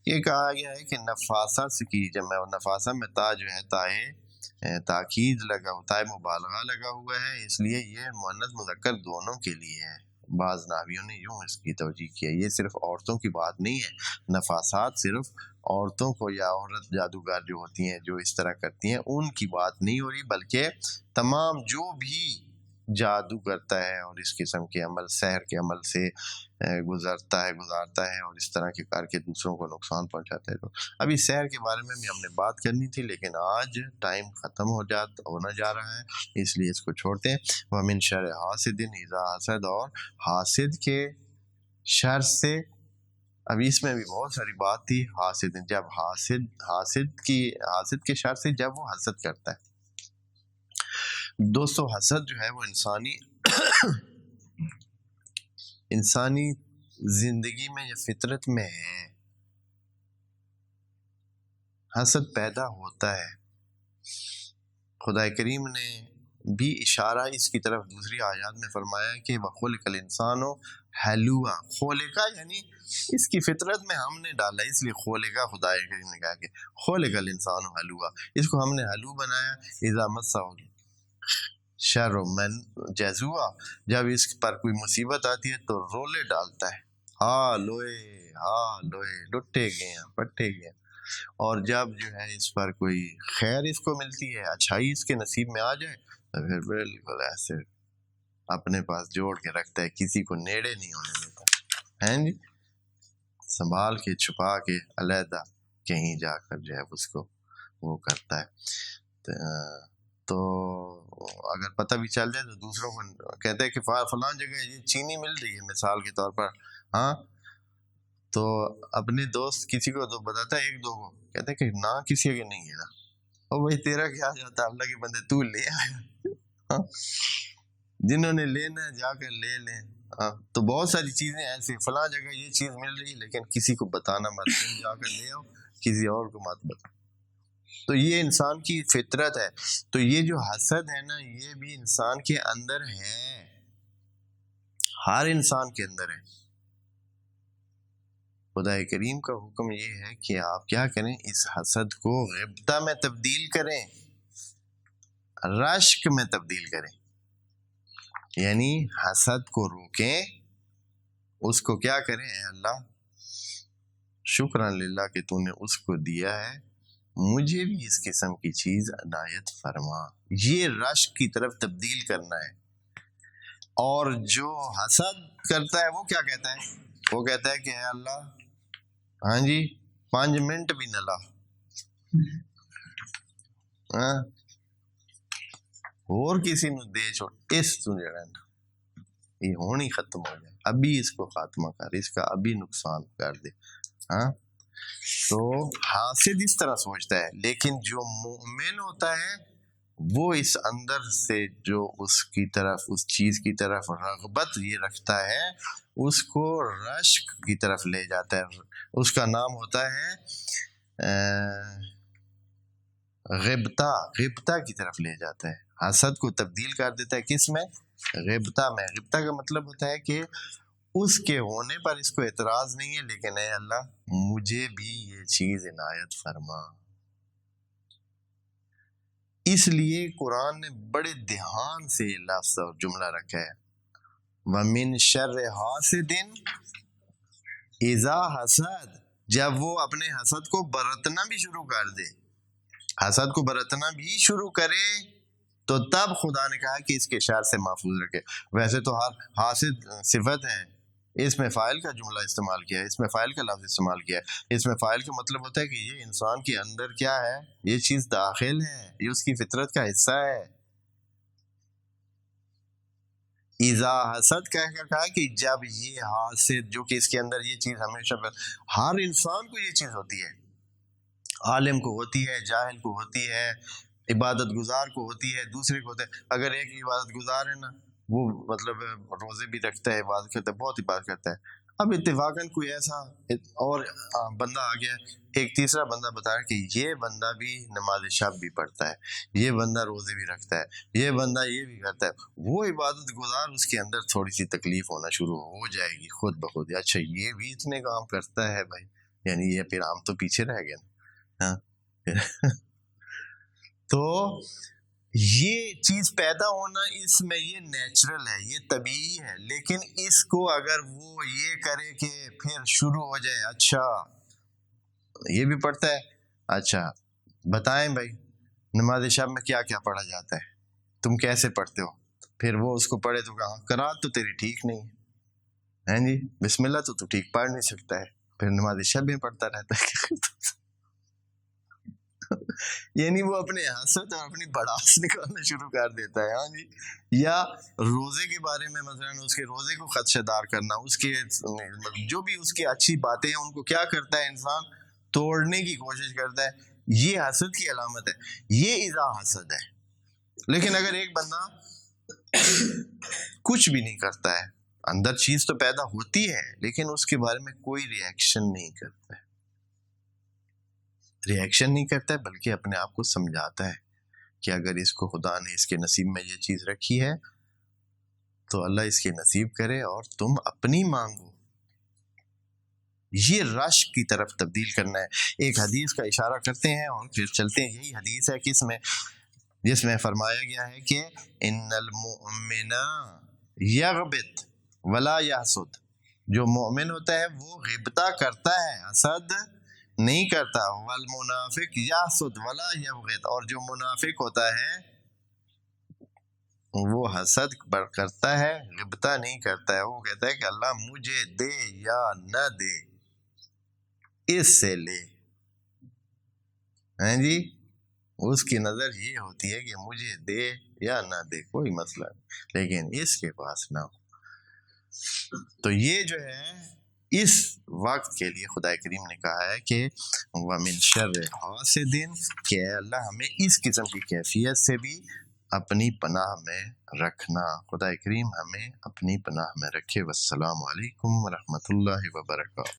یہ کہا گیا ہے کہ نفاسہ سے کی جمع، نفاسہ میں تا جو ہے تائے تاکید لگا، تائے مبالغہ لگا ہوا ہے، اس لیے یہ مؤنث مذکر دونوں کے لیے ہے۔ بعض نحویوں نے یوں اس کی توجیہ کیا، یہ صرف عورتوں کی بات نہیں ہے، نفاسات صرف عورتوں کو یا عورت جادوگر جو ہوتی ہیں جو اس طرح کرتی ہیں ان کی بات نہیں ہو رہی، بلکہ تمام جو بھی جادو کرتا ہے اور اس قسم کے عمل، سحر کے عمل سے گزارتا ہے اور اس طرح کے کر کے دوسروں کو نقصان پہنچاتا ہے۔ تو ابھی سحر کے بارے میں بھی ہم نے بات کرنی تھی، لیکن آج ٹائم ختم ہونا جا رہا ہے، اس لیے اس کو چھوڑتے ہیں۔ وَمِن شَرِّ حَاسِدٍ إِذَا حَسَدَ، اور حاسد کے شر سے، ابھی اس میں بھی بہت ساری بات تھی۔ حاسد، جب حاسد کے شر سے جب وہ حسد کرتا ہے۔ دوستو حسد جو ہے وہ انسانی زندگی میں یا فطرت میں ہے۔ حسد پیدا ہوتا ہے۔ خدا کریم نے بھی اشارہ اس کی طرف دوسری آیات میں فرمایا کہ وَخُلِقَ الْإِنسَانُ هَلُوعًا، خلقہ یعنی اس کی فطرت میں ہم نے ڈالا، اس لیے خلقہ، خدا کریم نے کہا کہ خلق الانسان ہلوعا، اس کو ہم نے ہلو بنایا۔ اذا مسہ شر من جزوعا، جب اس پر کوئی مصیبت آتی ہے تو رولے ڈالتا ہے، ہاں لوئے لٹے گئے ہیں، پٹے گئے ہیں۔ اور جب جو ہے اس پر کوئی خیر اس کو ملتی ہے، اچھائی اس کے نصیب میں آ جائے تو پھر بالکل ایسے اپنے پاس جوڑ کے رکھتا ہے، کسی کو نیڑے نہیں ہونے دیتا، ہیں جی، سنبھال کے چھپا کے علیحدہ کہیں جا کر جو ہے اس کو وہ کرتا ہے۔ تو اگر پتہ بھی چل جائے تو دوسروں کو کہتے ہیں کہ فلاں جگہ یہ چینی مل رہی ہے مثال کے طور پر، ہاں، تو اپنے دوست کسی کو تو بتاتا ہے، ایک دو کو کہتے ہیں کہ نہ کسی کے نہیں ہے نا، اور وہی تیرا کیا جاتا ہے، اللہ کے بندے تو لے آیا، جنہوں نے لینا ہے جا کر لے لیں۔ تو بہت ساری چیزیں ایسی، فلاں جگہ یہ چیز مل رہی ہے لیکن کسی کو بتانا مت، تم جا کر لے آؤ، کسی اور کو مت بتاؤ۔ تو یہ انسان کی فطرت ہے۔ تو یہ جو حسد ہے نا، یہ بھی انسان کے اندر ہے، ہر انسان کے اندر ہے۔ خدا کریم کا حکم یہ ہے کہ آپ کیا کریں، اس حسد کو غبطہ میں تبدیل کریں، رشک میں تبدیل کریں، یعنی حسد کو روکیں، اس کو کیا کریں، اے اللہ شکران للہ کہ تو نے اس کو دیا ہے، مجھے بھی اس قسم کی چیز عنایت فرما، یہ رشک کی طرف تبدیل کرنا ہے۔ اور جو حسد کرتا ہے وہ کیا کہتا ہے، وہ کہتا ہے کہ اے اللہ ہاں جی 5 منٹ بھی نہ لا، اور کسی نو دے چھوڑ، اس تو جڑا نا یہ ہونی ختم ہو جائے، ابھی اس کو خاتمہ کر، اس کا ابھی نقصان کر دے۔ ہاں، تو حاسد اس طرح سوچتا ہے، لیکن جو مومن ہوتا ہے وہ اس اندر سے جو اس کی طرف، اس چیز کی طرف رغبت یہ رکھتا ہے، اس کو رشک کی طرف لے جاتا ہے۔ اس کا نام ہوتا ہے غبطہ کی طرف لے جاتا ہے، حسد کو تبدیل کر دیتا ہے کس میں، غبطہ میں۔ غبطہ کا مطلب ہوتا ہے کہ اس کے ہونے پر اس کو اعتراض نہیں ہے، لیکن اے اللہ مجھے بھی یہ چیز عنایت فرما۔ اس لیے قرآن نے بڑے دھیان سے یہ لفظ اور جملہ رکھا ہے، وَمِن شَرِّ حَاسِدٍ اِذَا حَسَدَ، جب وہ اپنے حسد کو برتنا بھی شروع کر دے، حسد کو برتنا بھی شروع کرے تو تب خدا نے کہا کہ اس کے شر سے محفوظ رکھے۔ ویسے تو ہر حاسد صفت ہے، اس میں فاعل کا جملہ استعمال کیا ہے، اس میں فاعل کا لفظ استعمال کیا ہے۔ اس میں فاعل کا مطلب ہوتا ہے کہ یہ انسان کے اندر کیا ہے، یہ چیز داخل ہے، یہ اس کی فطرت کا حصہ ہے۔ اذا حسد کہا کہ جب یہ حاسد، جو کہ اس کے اندر یہ چیز ہمیشہ، ہر انسان کو یہ چیز ہوتی ہے، عالم کو ہوتی ہے، جاہل کو ہوتی ہے، عبادت گزار کو ہوتی ہے، دوسرے کو ہوتا ہے۔ اگر ایک عبادت گزار ہے نا، وہ مطلب روزے بھی رکھتا ہے، عبادت کرتا ہے، بہت عبادت کرتا ہے، اب اتفاقاً کوئی ایسا اور بندہ آ گیا، ایک تیسرا بندہ بتایا کہ یہ بندہ بھی نماز شب بھی پڑھتا ہے، یہ بندہ روزے بھی رکھتا ہے، یہ بندہ یہ بھی کرتا ہے، وہ عبادت گزار اس کے اندر تھوڑی سی تکلیف ہونا شروع ہو جائے گی خود بخود، اچھا یہ بھی اتنے کام کرتا ہے بھائی، یعنی یہ پھر ہم تو پیچھے رہ گئے نا۔ تو یہ چیز پیدا ہونا اس میں یہ نیچرل ہے، یہ طبیعی ہے، لیکن اس کو اگر وہ یہ کرے کہ پھر شروع ہو جائے، اچھا یہ بھی پڑھتا ہے، اچھا بتائیں بھائی نماز شب میں کیا کیا پڑھا جاتا ہے، تم کیسے پڑھتے ہو، پھر وہ اس کو پڑھے تو کہا قرات تو تیری ٹھیک نہیں ہے جی، بسم اللہ تو ٹھیک پڑھ نہیں سکتا ہے، پھر نماز شب پڑھتا رہتا ہے یعنی وہ اپنے حسد اور اپنی بڑاس نکالنا شروع کر دیتا ہے. ہاں جی. یا روزے کے بارے میں مثلا اس کے روزے کو خدشدار کرنا، اس کے جو بھی اس کی اچھی باتیں ہیں ان کو کیا کرتا ہے انسان، توڑنے کی کوشش کرتا ہے. یہ حسد کی علامت ہے، یہ اذا حسد ہے. لیکن اگر ایک بندہ کچھ بھی نہیں کرتا ہے، اندر چیز تو پیدا ہوتی ہے لیکن اس کے بارے میں کوئی ری ایکشن نہیں کرتا ہے، بلکہ اپنے آپ کو سمجھاتا ہے کہ اگر اس کو خدا نے اس کے نصیب میں یہ چیز رکھی ہے تو اللہ اس کے نصیب کرے اور تم اپنی مانگو. یہ رشک کی طرف تبدیل کرنا ہے. ایک حدیث کا اشارہ کرتے ہیں اور پھر چلتے ہیں. یہی حدیث ہے کس میں، جس میں فرمایا گیا ہے کہ ان المؤمن یغبط ولا یحسد، جو مومن ہوتا ہے وہ غبطہ کرتا ہے، حسد نہیں کرتا. والمنافق یحسد ولا یبغض، اور جو منافق ہوتا ہے وہ حسد کرتا ہے، غبطہ نہیں کرتا ہے. وہ کہتا ہے کہ اللہ مجھے دے یا نہ دے، اس سے لے. ہیں جی، اس کی نظر یہ ہوتی ہے کہ مجھے دے یا نہ دے کوئی مسئلہ نہیں، لیکن اس کے پاس نہ ہو. تو یہ جو ہے اس وقت کے لیے خدا کریم نے کہا ہے کہ وَمِن شَرِّ حَاسِدٍ، کہ اللہ ہمیں اس قسم کی کیفیت سے بھی اپنی پناہ میں رکھنا. خدا کریم ہمیں اپنی پناہ میں رکھے. والسلام علیکم ورحمۃ اللہ وبرکاتہ.